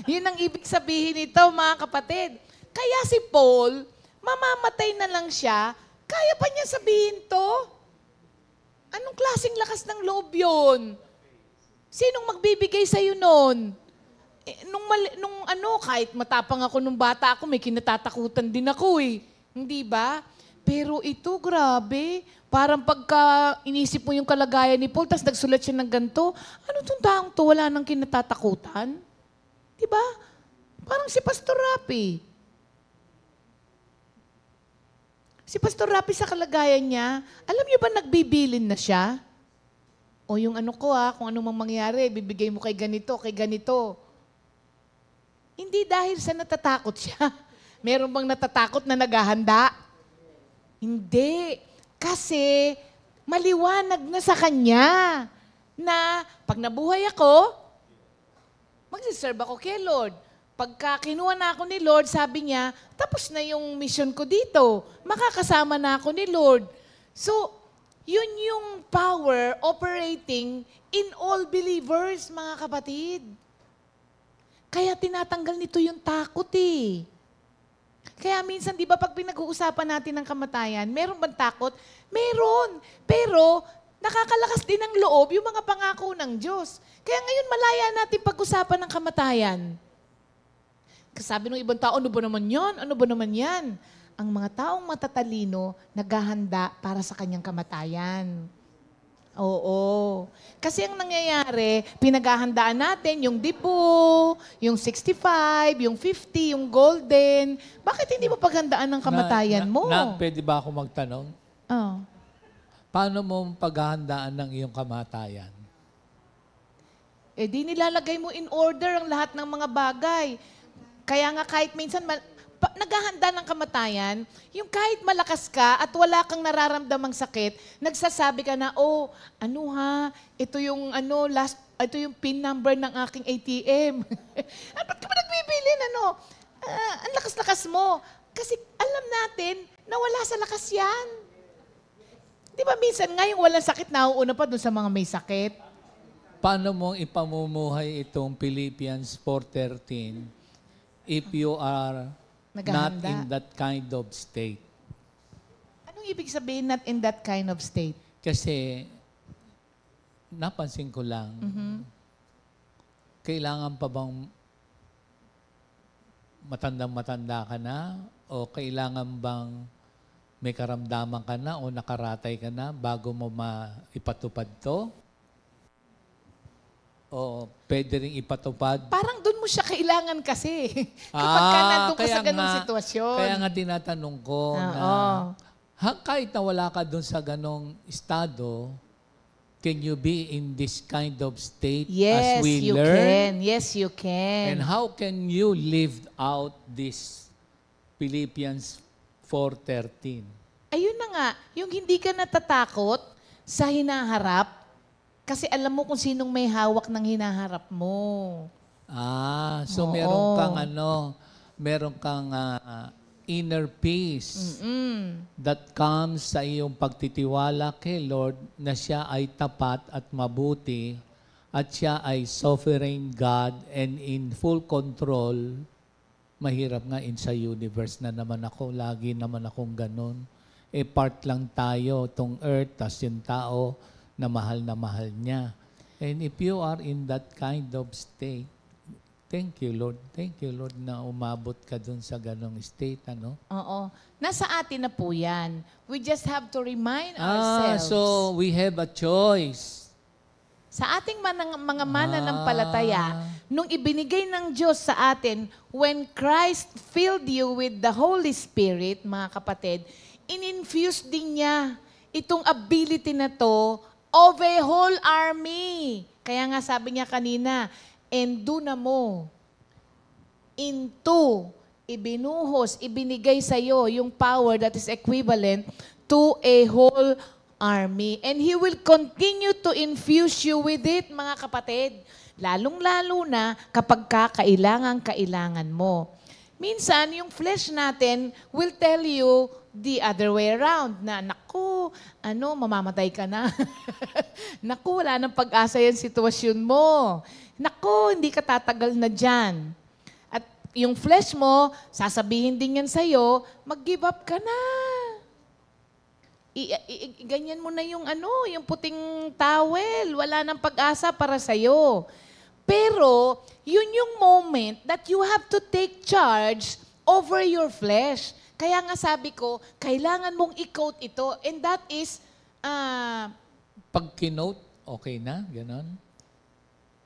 Yun ang ibig sabihin nito, mga kapatid. Kaya si Paul, mamamatay na lang siya, kaya pa niya sabihin to? Anong klaseng lakas ng loob yun? Sinong magbibigay sa'yo nun? Kahit matapang ako nung bata ako, may kinatatakutan din ako eh. Hindi ba? Pero ito, grabe. Parang pagka inisip mo yung kalagayan ni Paul, tapos nagsulat siya ng ganito, ano itong taong to? Wala nang kinatatakutan? Diba? Parang si Pastor Rapi. Si Pastor Rapi sa kalagayan niya, alam niyo ba nagbibilin na siya? O yung kung anong mangyari, bibigay mo kay ganito, kay ganito. Hindi dahil sa natatakot siya. Meron bang natatakot na naghahanda? Hindi. Kasi maliwanag na sa kanya na pag nabuhay ako, magsiserve ako kay Lord. Pagka kinuha na ako ni Lord, sabi niya, tapos na yung mission ko dito. Makakasama na ako ni Lord. So, yun yung power operating in all believers, mga kapatid. Kaya tinatanggal nito yung takot eh. Kaya minsan, di ba, pag pinag-uusapan natin ng kamatayan, meron bang takot? Meron. Pero, nakakalakas din ng loob yung mga pangako ng Diyos. Kaya ngayon, malaya natin pag-usapan ng kamatayan. Sabi ng ibang tao, ano ba naman yan? Ano ba naman yan? Ang mga taong matatalino, naghahanda para sa kanyang kamatayan. Oo. Kasi ang nangyayari, pinaghahandaan natin yung dipo, yung 65, yung 50, yung golden. Bakit hindi mo paghandaan ng kamatayan mo? Pwede ba ako magtanong? Oh. Paano mo paghahandaan ng iyong kamatayan? Eh di nilalagay mo in order ang lahat ng mga bagay. Kaya nga kahit minsan naghahanda ng kamatayan, yung kahit malakas ka at wala kang nararamdamang sakit, nagsasabi ka na, oh, ano ha, ito yung ito yung PIN number ng aking ATM. At ba't ka ba nagbibilin, ang lakas-lakas mo. Kasi alam natin na wala sa lakas yan. Di ba minsan nga yung walang sakit, nauuna pa dun sa mga may sakit. Paano mong ipamumuhay itong Philippians 4:13 if you are not Naghahanda. in that kind of state? Anong ibig sabihin not in that kind of state? Kasi, napansin ko lang, kailangan pa bang matandang-matanda ka na? O kailangan bang may karamdaman ka na o nakaratay ka na bago mo maipatupad to? O pwede ring ipatupad? Parang doon mo siya kailangan kasi. Kapag ka nandun ka sa ganung sitwasyon. Kaya nga tinatanong ko na kahit na wala ka doon sa ganong estado, can you be in this kind of state Yes, as we you learn? can. Yes, you can. And how can you live out this Philippians 4:13? Ayun na nga, yung hindi ka natatakot sa hinaharap, kasi alam mo kung sinong may hawak ng hinaharap mo. So Oo. meron kang inner peace that comes sa iyong pagtitiwala kay Lord na siya ay tapat at mabuti at siya ay sovereign God and in full control. Mahirap nga sa universe na naman ako, lagi naman akong ganun. Part lang tayo, tong earth, tas yung tao na mahal niya. And if you are in that kind of state, thank you, Lord. Thank you, Lord, na umabot ka dun sa ganong state, Oo. Nasa atin na po yan. We just have to remind ourselves. So we have a choice. Sa ating mga mananampalataya, nung ibinigay ng Diyos sa atin, when Christ filled you with the Holy Spirit, mga kapatid, in-infuse din niya itong ability na to of a whole army. Kaya nga sabi niya kanina, mo into, ibinuhos, ibinigay sa iyo yung power that is equivalent to a whole army. And He will continue to infuse you with it, mga kapatid. Lalong-lalo na kapag kailangan mo. Minsan, yung flesh natin will tell you the other way around, na naku, mamamatay ka na. Naku, wala nang pag-asa yung sitwasyon mo. Naku, hindi ka tatagal na dyan. At yung flesh mo, sasabihin din yan sa'yo, mag-give up ka na. Ganyan mo na yung yung puting towel. Wala nang pag-asa para sa'yo. Pero, yun yung moment that you have to take charge over your flesh. Kaya nga sabi ko, kailangan mong i-quote ito. And that is, Pag kinote, okay na? Ganon?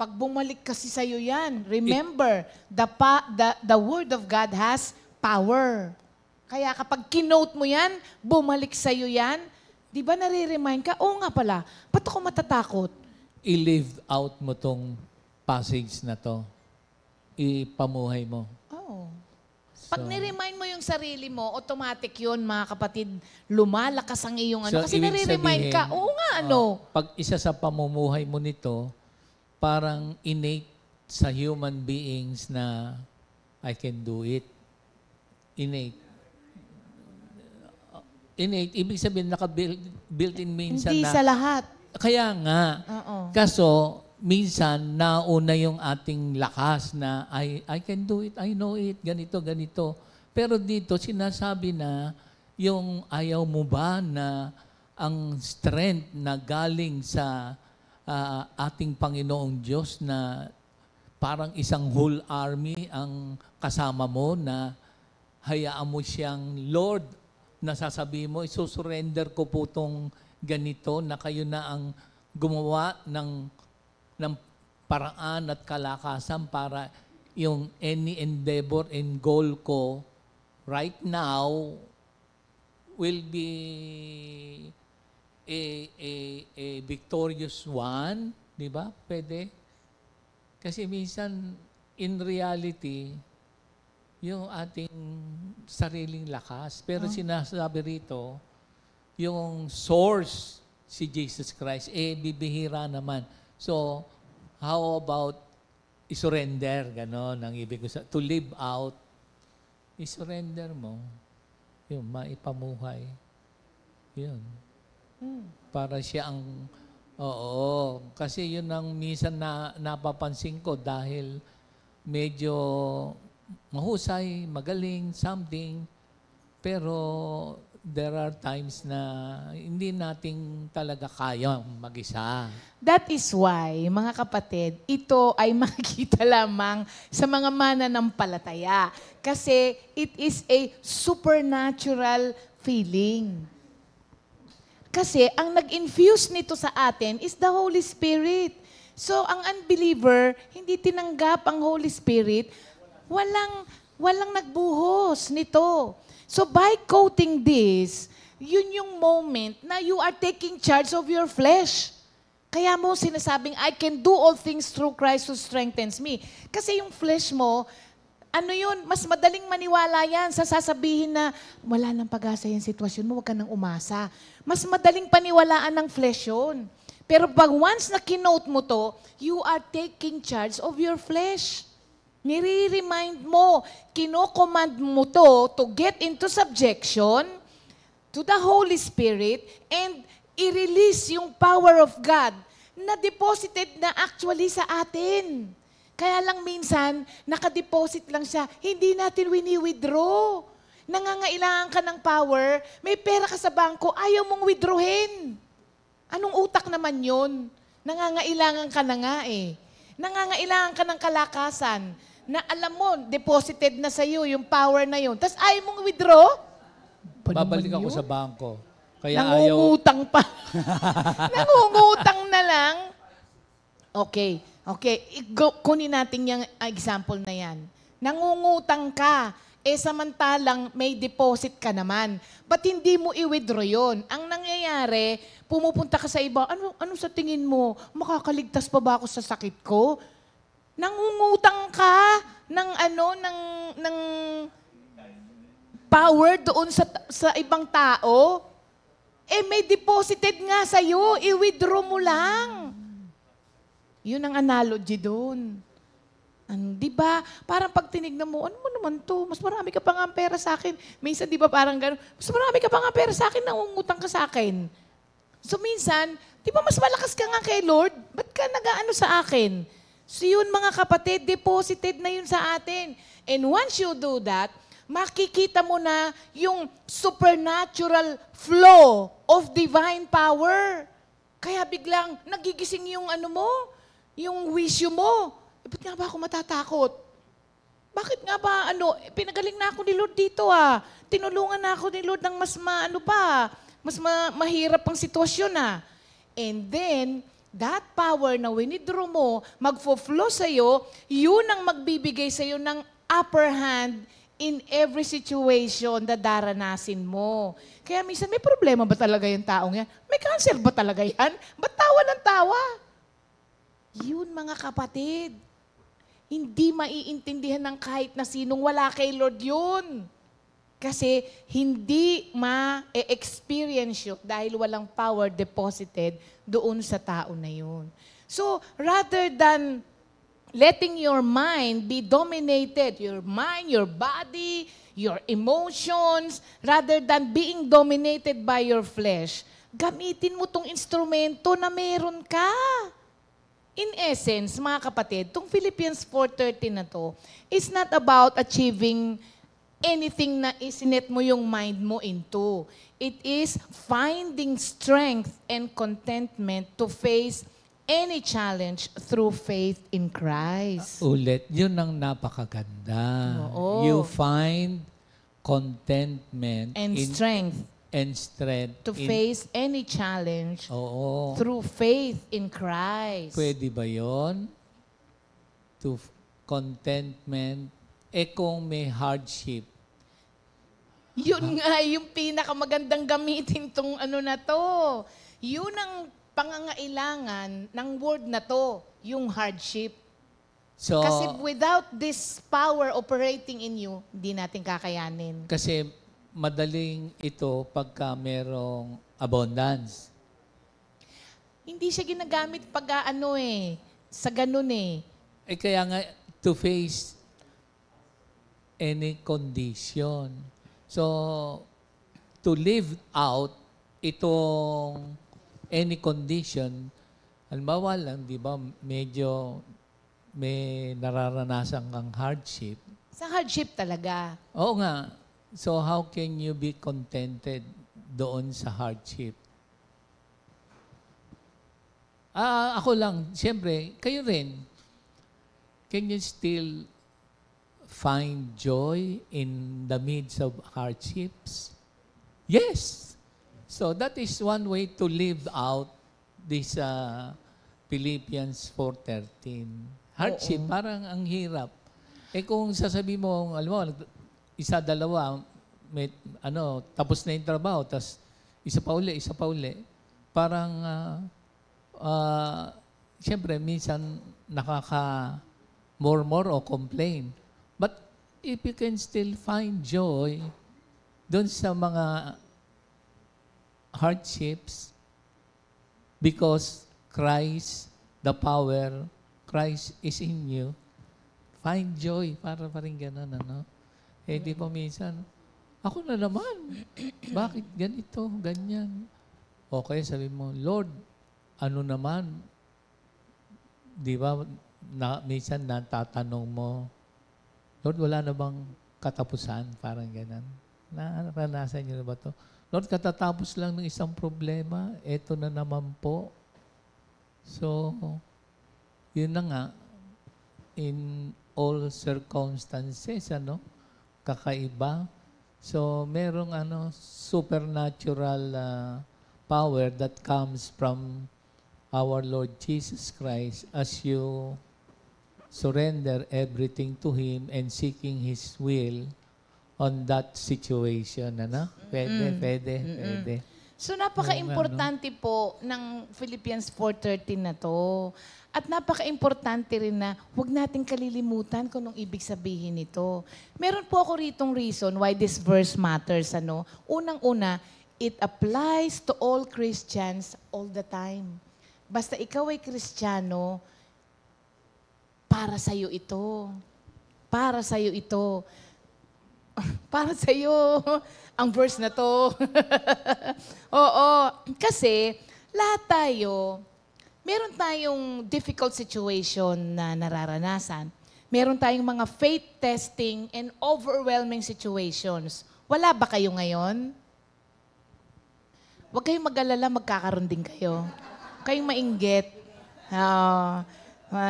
pag bumalik kasi sa'yo yan, remember, the Word of God has power. Kaya kapag kinote mo yan, bumalik sa'yo yan, di ba nare-remind ka, oo nga pala, ba't ako matatakot? I-live out mo tong passage na to. Ipamuhay mo. Oo. Pag niremind mo yung sarili mo, automatic yun, mga kapatid, lumalakas ang iyong Kasi ibig nare-remind sabihin, ka, oo nga, pag isa sa pamumuhay mo nito, parang innate sa human beings na I can do it. Innate. Innate, ibig sabihin naka-built-in minsan Hindi na. sa lahat. Kaya nga. Oo. Kaso, minsan, nauna yung ating lakas na I can do it, I know it, ganito, ganito. Pero dito, sinasabi na yung ayaw mo ba na ang strength na galing sa ating Panginoong Diyos na parang isang whole army ang kasama mo na hayaan mo siyang, Lord, nasasabihin mo, isusurrender ko po itong ganito na kayo na ang gumawa ng paraan at kalakasan para yung any endeavor and goal ko right now will be a victorious one, di ba? Pwede. Kasi minsan, in reality, yung ating sariling lakas. Pero sinasabi rito, yung source, si Jesus Christ, bibihira naman. So, how about isurrender, gano'n, ang ibig ko sa, to live out, isurrender mo, yung maipamuhay. Yun. Para siya ang, oo, kasi yun ang minsan na napapansin ko dahil medyo mahusay, magaling, something, pero there are times na hindi nating talaga kaya mag-isa. That is why, mga kapatid, ito ay makikita lamang sa mga mananampalataya. Kasi it is a supernatural feeling. Kasi ang nag-infuse nito sa atin is the Holy Spirit. So ang unbeliever, hindi tinanggap ang Holy Spirit, walang nagbuhos nito. So by quoting this, yun yung moment na you are taking charge of your flesh. Kaya mo sinasabing, I can do all things through Christ who strengthens me. Kasi yung flesh mo, ano yun, mas madaling maniwala yan sa sasabihin na wala nang pag-asa yung sitwasyon mo, huwag ka nang umasa. Mas madaling paniwalaan ng flesh yun. Pero pag once na kinote mo to, you are taking charge of your flesh. Nire-remind mo, kino-command mo to get into subjection to the Holy Spirit and i-release yung power of God na deposited na actually sa atin. Kaya lang minsan, nakadeposit lang siya, hindi natin wini-withdraw. Nangangailangan ka ng power, may pera ka sa bangko, ayaw mong withdrawin. Anong utak naman yun? Nangangailangan ka na nga eh. Nangangailangan ka ng kalakasan na alam mo, deposited na sa'yo yung power na yun. Tapos ayaw mong withdraw? Babalik ako sa bangko. Kaya ayaw... Nangungutang pa. Nangungutang na lang. Okay. Kunin natin yung example na yan. Nangungutang ka, samantalang may deposit ka naman. Ba't hindi mo i-withdraw yun? Ang nangyayari, pumupunta ka sa iba, ano sa tingin mo? Makakaligtas pa ba ako sa sakit ko? Nangungutang ka ng power doon sa ibang tao. May deposited nga sa'yo, i-withdraw mo lang. Yun ang analogy doon. Di ba? Parang pag tinignan mo, ano mo naman to? Mas marami ka pa nga pera sa akin. Minsan, di ba parang gano'n? Mas marami ka pa nga pera sa akin, nangungutang ka sa akin. So minsan, di ba mas malakas ka nga kay Lord? Ba't ka nag-aano sa akin? So yun mga kapatid, deposited na yun sa atin. And once you do that, makikita mo na yung supernatural flow of divine power. Kaya biglang nagigising yung yung wisyo mo. Ba't nga ba ako matatakot? Bakit nga ba, pinagaling na ako ni Lord dito Tinulungan na ako ni Lord ng mas mahirap ang sitwasyon And then, that power na winidraw mo, magfo-flow sa'yo, yun ang magbibigay sa'yo ng upper hand in every situation na daranasin mo. Kaya minsan, may problema ba talaga yung taong yan? May cancer ba talaga yan? Ba't tawa ng tawa? Yun mga kapatid. Hindi maiintindihan ng kahit na sinong wala kay Lord yun. Kasi hindi ma-experience yun dahil walang power deposited doon sa tao na yun. So, rather than letting your mind be dominated, your mind, your body, your emotions, rather than being dominated by your flesh, gamitin mo tong instrumento na meron ka. In essence, mga kapatid, tong Philippians 4:13 na to, is not about achieving anything na isinet mo yung mind mo into. It is finding strength and contentment to face any challenge through faith in Christ. Ulit, yun ang napakaganda. Oo. You find contentment And strength and strength to face any challenge Oo. through faith in Christ. Pwede ba yun? Contentment. Kung may hardship, Yun nga, yung pinakamagandang gamitin tong ano na to. Yun ang pangangailangan ng word na to, yung hardship. so, Kasi without this power operating in you, hindi natin kakayanin. kasi madaling ito pagka merong abundance. Hindi siya ginagamit pag sa ganun eh. Kaya nga, to face any condition. So, to live out itong any condition, halimbawa lang, di ba, medyo may nararanasan kang hardship. Sa hardship talaga. Oo nga. So, how can you be contented doon sa hardship? Ako lang, siyempre, kayo rin. Can you still find joy in the midst of hardships? Yes. So that is one way to live out this Philippians 4:13. Hardship, parang ang hirap. Kung sasabihin mo, alam mo, isa, dalawa, may, tapos na yung trabaho, tapos isa pa uli. Parang, siyempre, minsan more o complain. But if you can still find joy doon sa mga hardships because Christ, the power, Christ is in you, find joy. Para pa rin ganun, di ba minsan, ako na naman, bakit ganito, ganyan? Okay, sabi mo, Lord, ano naman, di ba, minsan natatanong mo, Lord, wala na bang katapusan? Parang ganun. Naranasan niyo na ba ito? Lord, katatapos lang ng isang problema, eto na naman po. So, yun na nga, in all circumstances, kakaiba. So, merong supernatural power that comes from our Lord Jesus Christ as you surrender everything to Him and seeking His will on that situation. Pwede. So napaka-importante po ng Philippians 4:13 na to. At napaka-importante rin na huwag nating kalilimutan kung anong ibig sabihin nito. Meron po ako ritong reason why this verse matters. Unang-una, it applies to all Christians all the time. Basta ikaw ay Kristiyano, para sa'yo ito. Para sa'yo ito. Para sa'yo ang verse na to. Oo. Kasi lahat tayo, meron tayong difficult situation na nararanasan. Meron tayong mga faith testing and overwhelming situations. Wala ba kayo ngayon? Huwag kayong mag-alala, magkakaroon din kayo. Huwag kayong mainggit.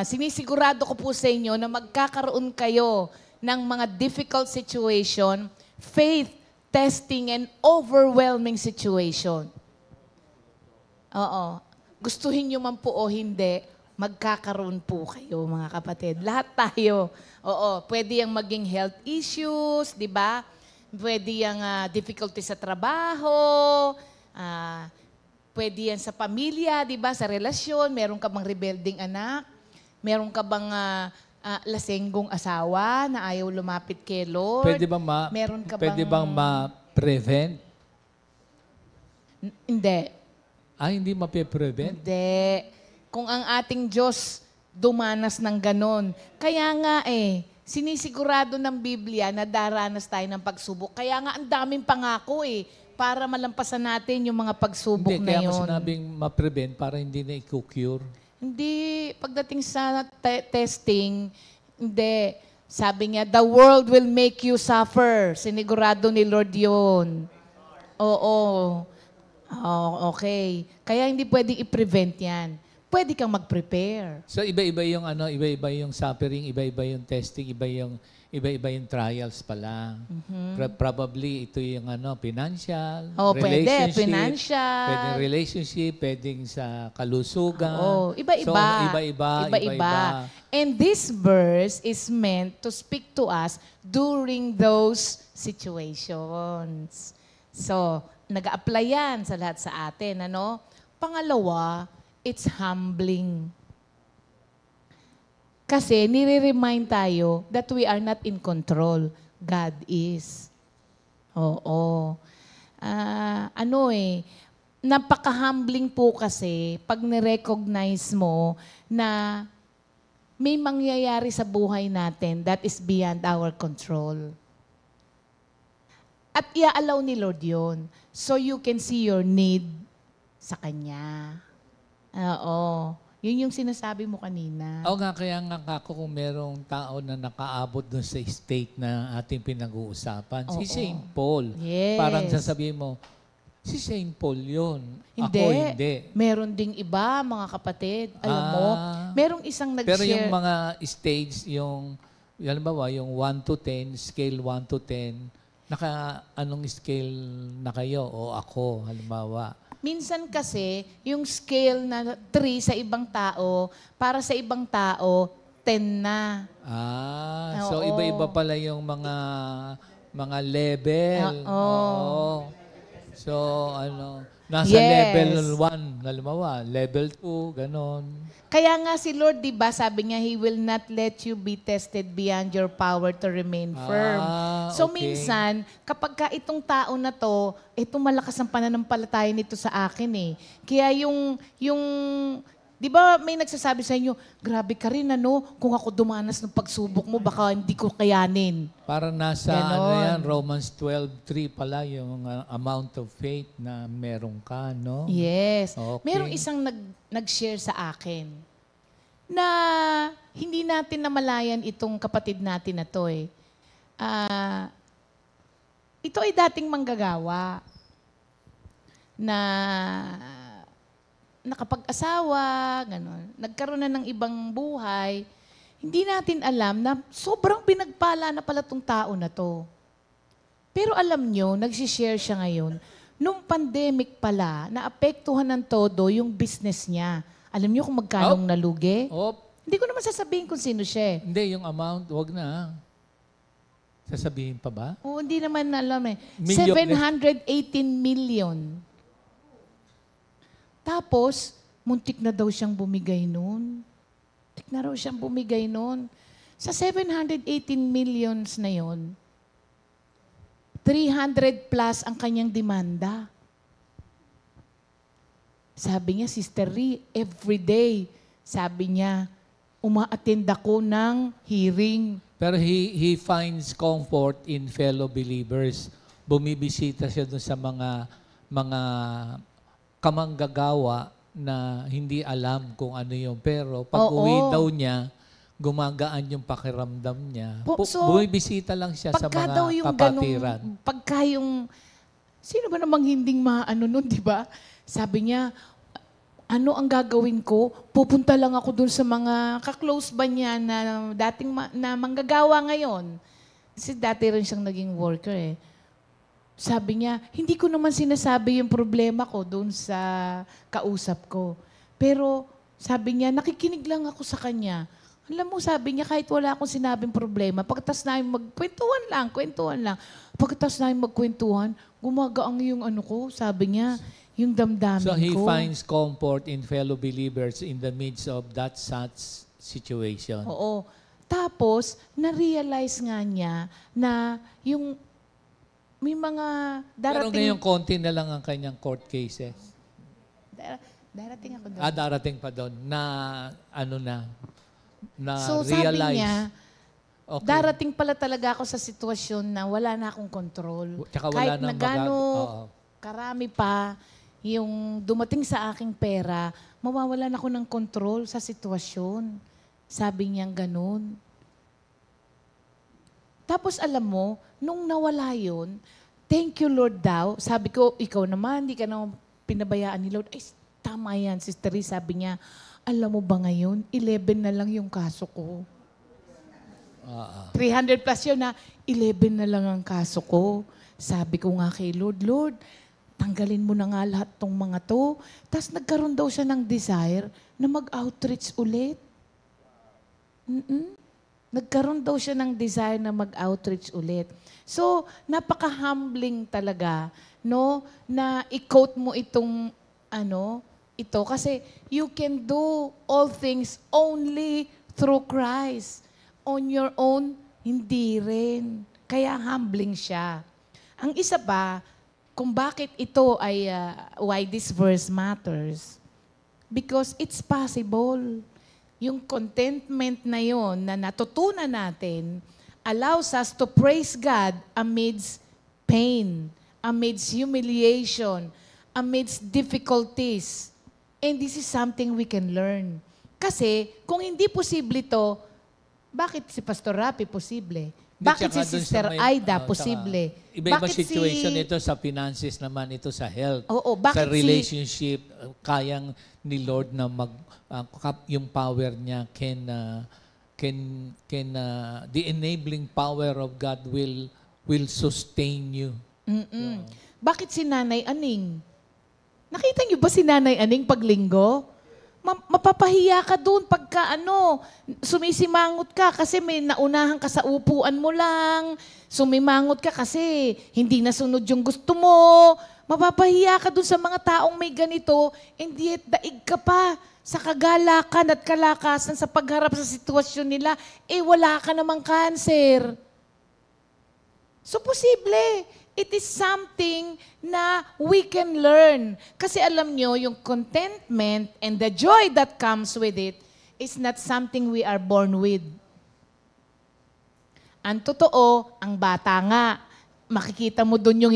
Sinisigurado ko po sa inyo na magkakaroon kayo ng mga difficult situation, faith, testing, and overwhelming situation. Oo. Gustuhin nyo man po o hindi, magkakaroon po kayo, mga kapatid. Lahat tayo. Oo. Pwede yung maging health issues, di ba? Pwede yung difficulty sa trabaho, pwede yan sa pamilya, di ba? Sa relasyon, meron ka bang rebelding anak? Meron ka bang lasenggong asawa na ayaw lumapit kay Lord? Pwede bang ma-prevent? Hindi. Hindi mape-prevent? Hindi. Kung ang ating Diyos dumanas ng ganon. Kaya nga sinisigurado ng Biblia na daranas tayo ng pagsubok. Kaya nga ang daming pangako para malampasan natin yung mga pagsubok Hindi, na kaya yun. mo sinabing ma-prevent para hindi na i-cure. Hindi, pagdating sa testing, hindi. Sabi niya, the world will make you suffer. Sinigurado ni Lord yun. Oo. Okay. Kaya hindi pwedeng i-prevent yan. Pwede kang mag-prepare. So iba-iba yung iba-iba yung suffering, iba-iba yung testing, iba-iba yung trials pala. Probably ito yung financial, Pwede. relationship, Financial. pwedeng relationship, pwedeng sa kalusugan. Iba-iba. So, iba-iba. And this verse is meant to speak to us during those situations. So, nag-a-apply yan sa lahat sa atin. Pangalawa, it's humbling. Kasi nire-remind tayo that we are not in control. God is. Oo. Napaka-humbling po kasi pag nirecognize mo na may mangyayari sa buhay natin that is beyond our control. At i-allow ni Lord yun. So you can see your need sa Kanya. Oo. Yun yung sinasabi mo kanina. Oo nga, kaya nga ako kung merong tao na nakaabot dun sa state na ating pinag-uusapan, si St. Paul. Yes. Parang sasabihin mo, si St. Paul yun. Hindi. Ako hindi. Meron ding iba, mga kapatid. Alam mo, merong isang nag-share. Pero yung mga stage, halimbawa, yung 1 to 10, scale 1 to 10, anong scale na kayo? O ako, halimbawa. Minsan kasi, yung scale na 3 sa ibang tao, para sa ibang tao, 10 na. So Oo. iba-iba pala yung mga level. Oo. So, nasa Yes. level 1, halimbawa, level 2, ganon. Kaya nga si Lord, di ba, sabi niya, He will not let you be tested beyond your power to remain firm. So Okay. minsan, kapag ka itong tao na to, malakas ang pananampalataya nito sa akin Kaya yung di ba may nagsasabi sa inyo, grabe ka rin kung ako dumanas ng pagsubok mo, baka hindi ko kayanin. Para nasa Ganon. Romans 12:3 pala yung amount of faith na meron ka, no? Yes. Okay. Merong isang nag-share sa akin na hindi natin namalayan itong kapatid natin na to ito ay dating manggagawa na nakapag-asawa, gano'n. Nagkaroon na ng ibang buhay. Hindi natin alam na sobrang pinagpala na pala tong tao na to. Pero alam nyo, nagsishare siya ngayon, nung pandemic pala, naapektuhan ng todo yung business niya. Alam nyo kung magkanong nalugi? Hindi ko naman sasabihin kung sino siya. Hindi, yung amount, wag na. Sasabihin pa ba? Hindi naman alam Million. 718 million. Tapos, muntik na daw siyang bumigay noon. Muntik na raw siyang bumigay noon. Sa 718 millions na yon, 300 plus ang kanyang demanda. Sabi niya, Sister Ri, everyday, sabi niya, uma-attend ako ng hearing. Pero he finds comfort in fellow believers. Bumibisita siya dun sa mga kamanggagawa na hindi alam kung ano yun. Pero pag uwi daw niya, gumagaan yung pakiramdam niya. Bumibisita lang siya sa mga kapatiran. Pagka yung, sino ba namang hinding maano nun, di ba? Sabi niya, ano ang gagawin ko? Pupunta lang ako dun sa mga kaklose ba niya na dating na manggagawa ngayon. Kasi dati rin siyang naging worker Sabi niya, hindi ko naman sinasabi yung problema ko doon sa kausap ko. Pero sabi niya, nakikinig lang ako sa kanya. Alam mo, sabi niya, kahit wala akong sinabing problema, pagkatapos namin magkwentuhan lang. Pagkatapos namin magkwentuhan, gumagaang yung sabi niya, yung damdamin ko. So he finds comfort in fellow believers in the midst of that such situation. Oo. Tapos, na-realize nga niya na yung may mga darating... Pero ngayon, konti na lang ang kanyang court cases. Darating ako doon. Darating pa doon na So sabi na-realize. niya, Okay. darating pala talaga ako sa sitwasyon na wala na akong control. Tsaka wala Kahit nang na gaano oo. karami pa yung dumating sa aking pera, mawawalan ako ng control sa sitwasyon. Sabi niyang ganun. Tapos alam mo, nung nawala yun, thank you Lord daw. Sabi ko, ikaw naman, hindi ka naman pinabayaan ni Lord. Ay, tama yan, Sister Riz. Sabi niya, alam mo ba ngayon, 11 na lang yung kaso ko. 300 plus yun na, 11 na lang ang kaso ko. Sabi ko nga kay Lord, Lord, tanggalin mo na nga lahat tong mga to. Tapos nagkaroon daw siya ng desire na mag-outreach ulit. Nagkaroon daw siya ng desire na mag-outreach ulit. So, napaka-humbling talaga, no, na i-quote mo itong, ito. Kasi you can do all things only through Christ. On your own, hindi rin. Kaya humbling siya. Ang isa pa, kung bakit ito ay, why this verse matters, because it's possible. Yung contentment na yon na natutunan natin allows us to praise God amidst pain, amidst humiliation, amidst difficulties. And this is something we can learn. Kasi kung hindi posible ito, bakit si Pastor Rapi posible? Bakit si Sister Aida posible? Iba-iba Bakit situation ito sa finances naman, ito sa health. Oo, bakit sa relationship, kayang ni Lord na yung power niya the enabling power of God will sustain you. Bakit si Nanay Aning? Nakita niyo ba si Nanay Aning paglinggo? Mapapahiya ka doon pagka sumisimangot ka kasi may naunahan ka sa upuan mo lang. Sumimangot ka kasi hindi nasunod yung gusto mo. Mapapahiya ka doon sa mga taong may ganito, and yet daig ka pa sa kagalakan at kalakasan sa pagharap sa sitwasyon nila. Wala ka namang cancer. So, posible. It is something na we can learn. Kasi alam nyo, yung contentment and the joy that comes with it is not something we are born with. Ang totoo, ang bata nga, makikita mo doon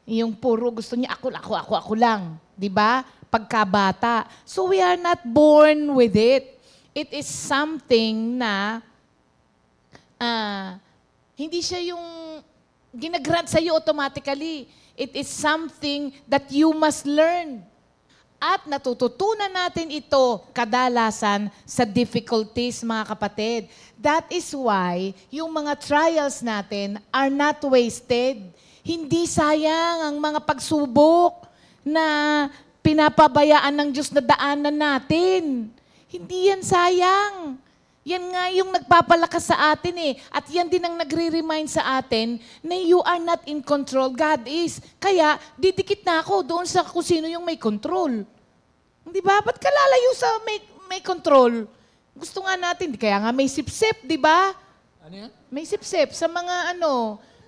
yung puro gusto niya, ako lang. Diba? Pagkabata. So we are not born with it. It is something na hindi siya yung ginagrant sa'yo automatically. It is something that you must learn. At natututunan natin ito kadalasan sa difficulties, mga kapatid. That is why yung mga trials natin are not wasted. Hindi sayang ang mga pagsubok na pinapabayaan ng Diyos na daanan natin. Hindi yan sayang. Yan nga yung nagpapalakas sa atin At yan din ang nagre-remind sa atin na you are not in control. God is. Kaya, didikit na ako doon sa kung sino yung may control. Di ba? Ba't ka lalayo sa may control? Gusto nga natin. Kaya nga may sip-sip, di ba? Ano yan? May sip-sip sa mga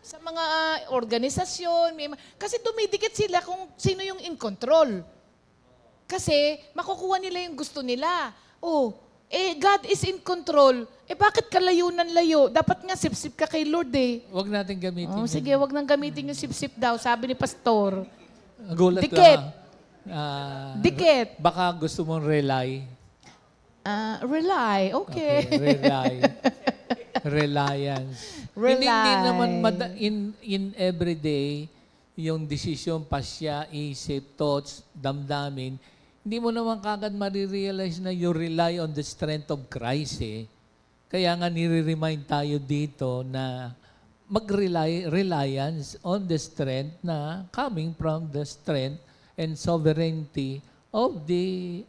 sa mga organisasyon. Kasi dumidikit sila kung sino yung in control. Kasi makukuha nila yung gusto nila. God is in control. Bakit ka layo ng layo? Dapat nga sip-sip ka kay Lord Huwag natin gamitin yun. Sige, wag nang gamitin yung sip-sip daw, sabi ni Pastor. Gulat Dikit. lang. Dikit. Baka gusto mong rely. Rely. Okay. Rely. Reliance. Rely. Hindi naman in everyday, yung desisyon, pasya, isip, thoughts, damdamin, hindi mo naman kagad marirealize na you rely on the strength of Christ Kaya nga nire-remind tayo dito na reliance on the strength na coming from the strength and sovereignty of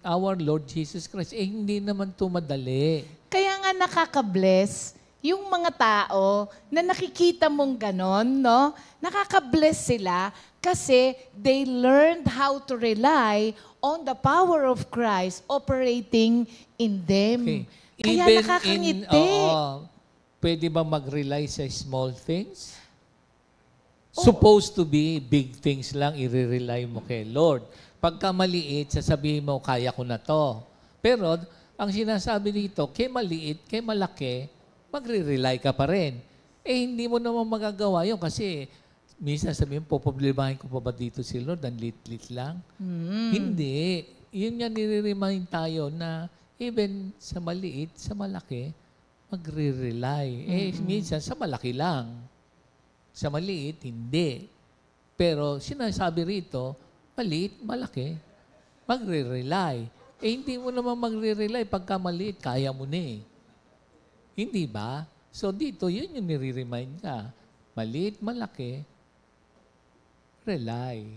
our Lord Jesus Christ. Hindi naman ito madali. Kaya nga nakaka-bless yung mga tao na nakikita mong ganon, no? Nakaka-bless sila kasi they learned how to rely on the power of Christ operating in them. Okay. Kaya Even nakakangiti. Pwede ba mag-rely sa small things? Supposed to be big things lang, i-rely mo kay Lord. Pagka maliit, sasabihin mo, kaya ko na to. Pero ang sinasabi dito, kay maliit, kay malaki, magre-rely ka pa rin. Eh, hindi mo naman magagawa yun kasi minsan sabihin, poproblemahin ko pa ba dito si Lord? Ang lit-lit lang. Hindi. Yun nga nire-remind tayo na even sa maliit, sa malaki, magre-rely. Eh, minsan sa malaki lang. Sa maliit, hindi. Pero sinasabi rito, maliit, malaki, magre-rely. Eh, hindi mo naman magre-rely pagka maliit, kaya mo na eh. Hindi ba? So dito, yun yung nire-remind ka. Maliit, malaki, rely.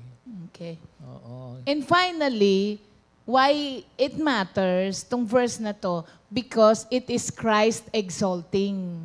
Okay. Oo. And finally, why it matters, tong verse na to, because it is Christ exalting.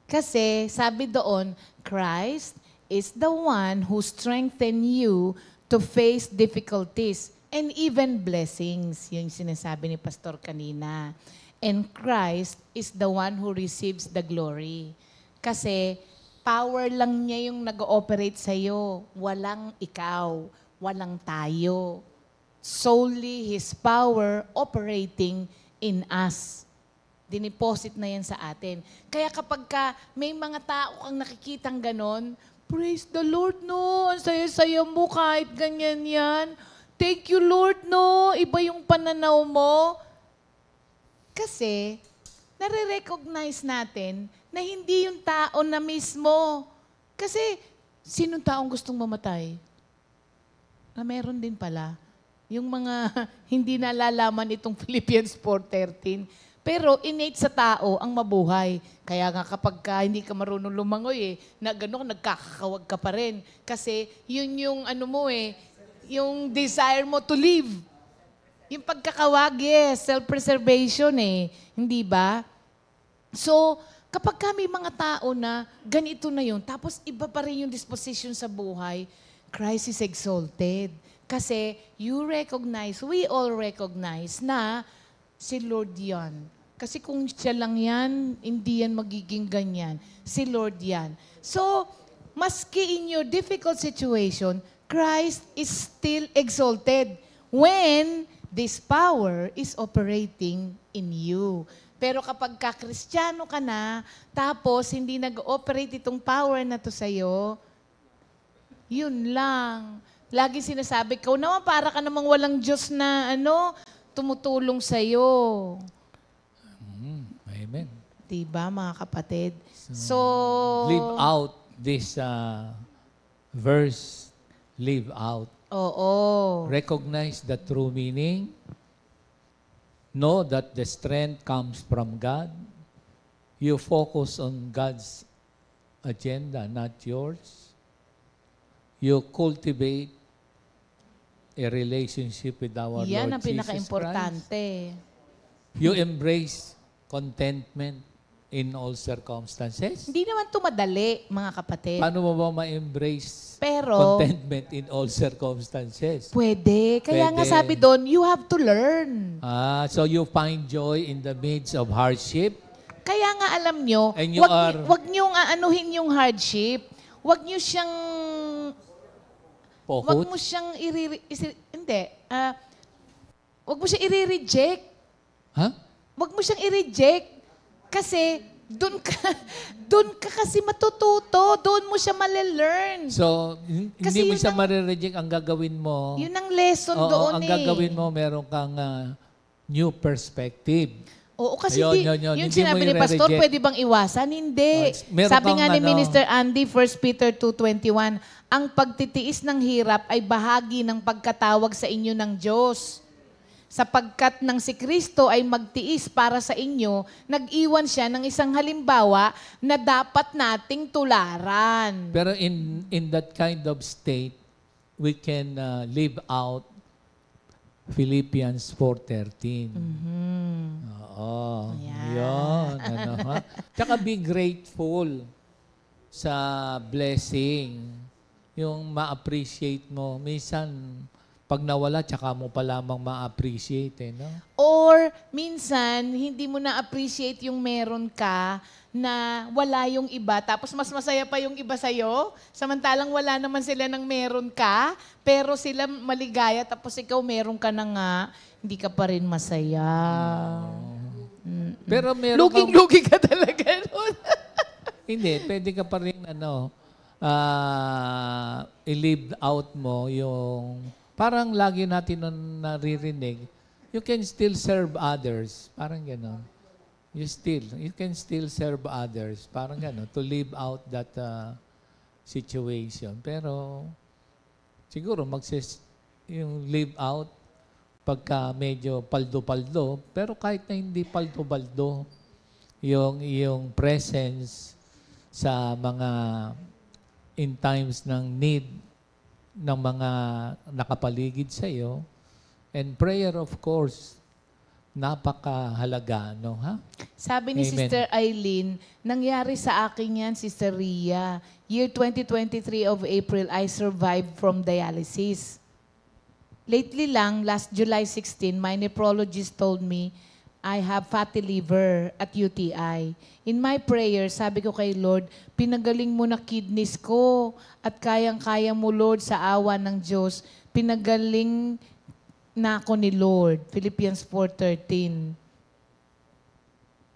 Kasi, sabi doon, Christ is the one who strengthen you to face difficulties and even blessings. Yung sinasabi ni Pastor kanina. And Christ is the one who receives the glory. Kasi, power lang niya yung nag-ooperate sa'yo. Walang ikaw. Walang tayo. Solely His power operating in us. Diniposit na yan sa atin. Kaya kapag may mga tao kang nakikitang ganon, praise the Lord, no? Ang saya-saya mo kahit ganyan yan. Thank you, Lord, no? Iba yung pananaw mo. Kasi, nare-recognize natin na hindi yung tao na mismo. Kasi, sinong taong gustong mamatay? Na meron din pala. Yung mga hindi nalalaman itong Philippians 4:13. Pero innate sa tao ang mabuhay. Kaya nga kapag hindi ka marunong lumangoy na gano'n, nagkakawag ka pa rin. Kasi yun yung yung desire mo to live. Yung pagkakawag, self-preservation Hindi ba? So, kapag may mga tao na ganito na yun, tapos iba pa rin yung disposition sa buhay, Christ is exalted. Kasi we all recognize na si Lord yan. Kasi kung siya lang yan, hindi yan magiging ganyan. Si Lord yan. So, maski in your difficult situation, Christ is still exalted when this power is operating in you. Pero kapag ka-Kristiyano ka na, tapos hindi nag-ooperate itong power na to sa'yo, yun lang. Lagi sinasabi, ikaw naman para ka namang walang Diyos na tumutulong sa'yo. Amen. Diba, mga kapatid? So Live out this verse. Live out. Oo. Recognize the true meaning. Know that the strength comes from God. You focus on God's agenda, not yours. You cultivate a relationship with our Yan Lord ang Jesus pinaka-importante. Christ. You embrace contentment in all circumstances. Hindi naman ito madali, mga kapatid. Paano mo ba ma-embrace Pero, contentment in all circumstances? pwede. Kaya nga Pwede. sabi doon, you have to learn. So you find joy in the midst of hardship? Kaya nga alam nyo, And you wag nyo aanuhin yung hardship. Wag nyo siyang, wag Pohot? mo siyang wag mo siyang i-reject. Ha? Wag mo siyang i-reject. Kasi, doon ka kasi matututo. Doon mo siya malelearn. So, Kasi hindi mo yun siya ang- ma-reject. Ang gagawin mo, Yun ang lesson oo, doon ang gagawin mo, meron kang new perspective. Oo, kasi Ayun, yun yun. yung Hindi sinabi mo ni Pastor, i-reject. pwede bang iwasan? Hindi. Meron Sabi kang nga ni ano- Minister Andy, 1 Peter 2:21, ang pagtitiis ng hirap ay bahagi ng pagkatawag sa inyo ng Diyos. Sapagkat nang si Kristo ay magtiis para sa inyo, nag-iwan siya ng isang halimbawa na dapat nating tularan. Pero in that kind of state, we can live out Philippians 4:13. Oo. Ayan. Yun. Tsaka be grateful sa blessing. Yung ma-appreciate mo. Minsan, Pag nawala, tsaka mo pa lamang ma-appreciate, no? Or minsan, hindi mo na-appreciate yung meron ka na wala yung iba, tapos mas masaya pa yung iba sa'yo, samantalang wala naman sila ng meron ka, pero sila maligaya, tapos ikaw meron ka na nga, hindi ka pa rin masaya. Pero meron kang... Luging-lugi ka talaga nun. Hindi, pwede ka pa rin, i-live out mo yung... Parang lagi natin naririnig, you can still serve others. Parang gano'n. You can still serve others. Parang gano'n, to live out that situation. Pero siguro yung live out pagka medyo paldo-paldo, pero kahit na hindi paldo-paldo, yung presence sa mga in times ng need ng mga nakapaligid sa iyo, and prayer of course, napakahalaga, no, ha? Sabi ni Amen. Sister Eileen, nangyari sa akin yan, Sister Ria. Year 2023 of April, I survived from dialysis. Lately lang, last July 16, my nephrologist told me, I have fatty liver at UTI. In my prayer, sabi ko kay Lord, pinagaling mo na kidneys ko at kayang-kaya mo, Lord, sa awa ng Diyos. Pinagaling na ako ni Lord. Philippians 4:13.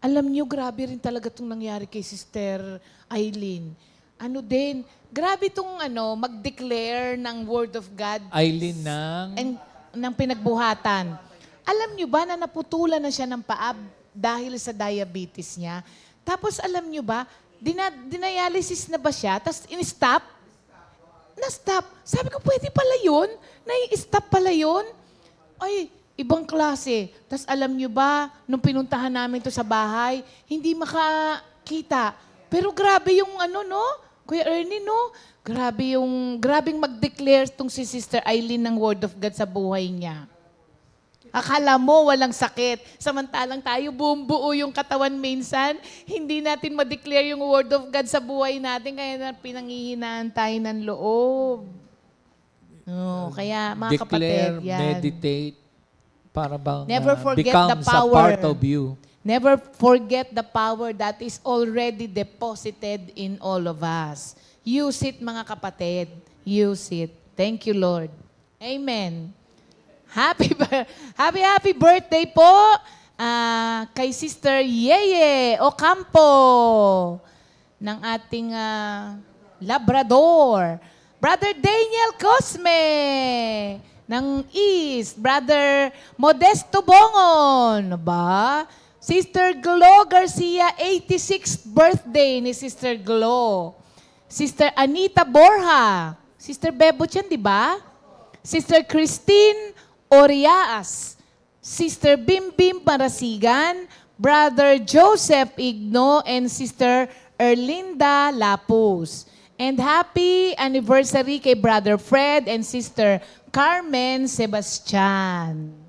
Alam niyo, grabe rin talaga itong nangyari kay Sister Eileen. Grabe itong mag-declare ng Word of God. Eileen Ng pinagbuhatan. Alam niyo ba na naputulan na siya ng paa dahil sa diabetes niya? Tapos alam niyo ba, dinialysis na ba siya? Tapos in-stop? Na-stop. Sabi ko, pwede pala yun? Nai-stop pala yun? Ay, ibang klase. Tapos alam niyo ba, nung pinuntahan namin to sa bahay, hindi makakita. Pero grabe yung Kuya Ernie, no? Grabing mag-declare tong si Sister Eileen ng Word of God sa buhay niya. Akala mo walang sakit. Samantalang tayo buo yung katawan minsan, hindi natin ma-declare yung Word of God sa buhay natin, kaya na pinanghihinaan tayo ng loob. Kaya mga kapatid, declare, yan. meditate, para bang Never forget the becomes a power. part of you. Never forget the power that is already deposited in all of us. Use it, mga kapatid. Use it. Thank you, Lord. Amen. Happy birthday po kay Sister Yeye Ocampo ng ating Labrador. Brother Daniel Cosme ng East. Brother Modesto Bongon. Sister Glo Garcia, 86th birthday ni Sister Glo. Sister Anita Borja. Sister Bebo yan, di ba? Sister Christine Orias, Sister Bimbim Marasigan, Brother Joseph Igno, and Sister Erlinda Lapus. And happy anniversary kay Brother Fred and Sister Carmen Sebastian.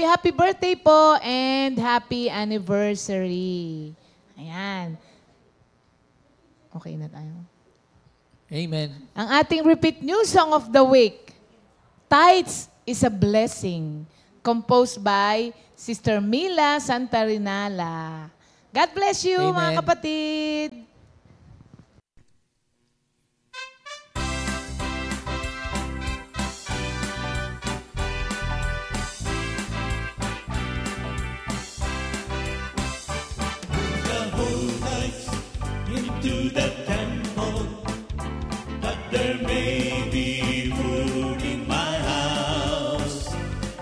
Happy birthday po and happy anniversary. Ayan. Okay na tayo. Amen. Ang ating repeat new song of the week, Tithes is a Blessing, composed by Sister Mila Santarinala. God bless you, Amen. mga kapatid. there may be food in my house.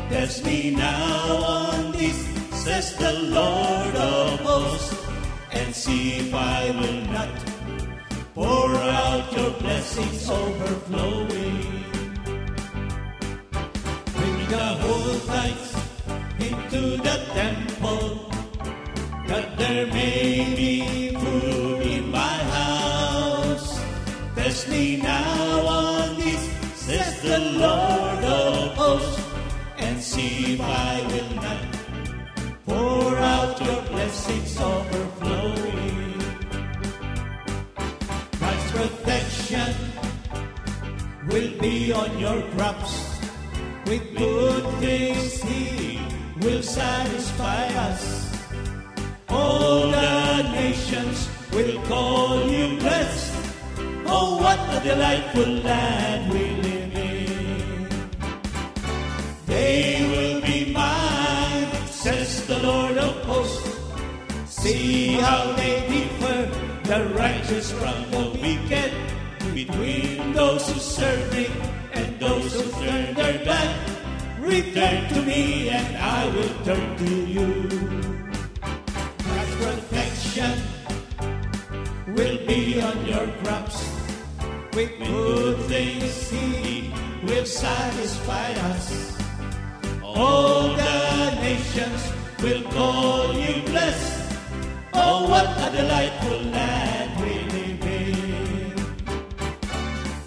Test me now on this, says the Lord of hosts, and see if I will not pour out your blessings overflowing. Bring the whole tithes into the temple, that there may be food in my house. Test me now on this, says the Lord of hosts, and see if I will not pour out your blessings overflowing. God's protection will be on your crops. With good things He will satisfy us. All the nations will call you blessed. Oh, what a delightful land we live in. They will be mine, says the Lord of hosts. See how they differ, the righteous from the wicked, between those who serve me and those who turn their back. Return to me and I will turn to you. God's protection will be on your crops. With good things He will satisfy us. All the nations will call you blessed. Oh, what a delightful land we live in.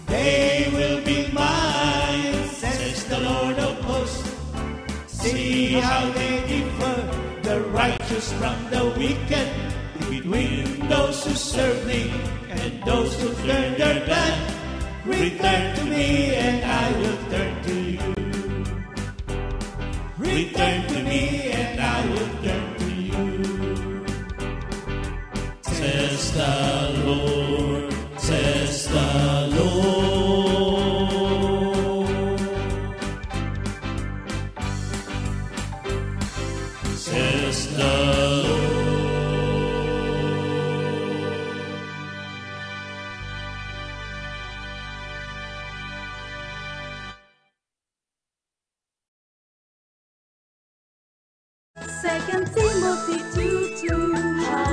They will be mine, says the Lord of hosts. See how they differ, the righteous from the wicked, between those who serve me and those who turn their back. Return to me and I will turn to you. Return to me and I will turn to you. Says the Lord, says the Lord. Says the Lord. Second Timothy 2:2.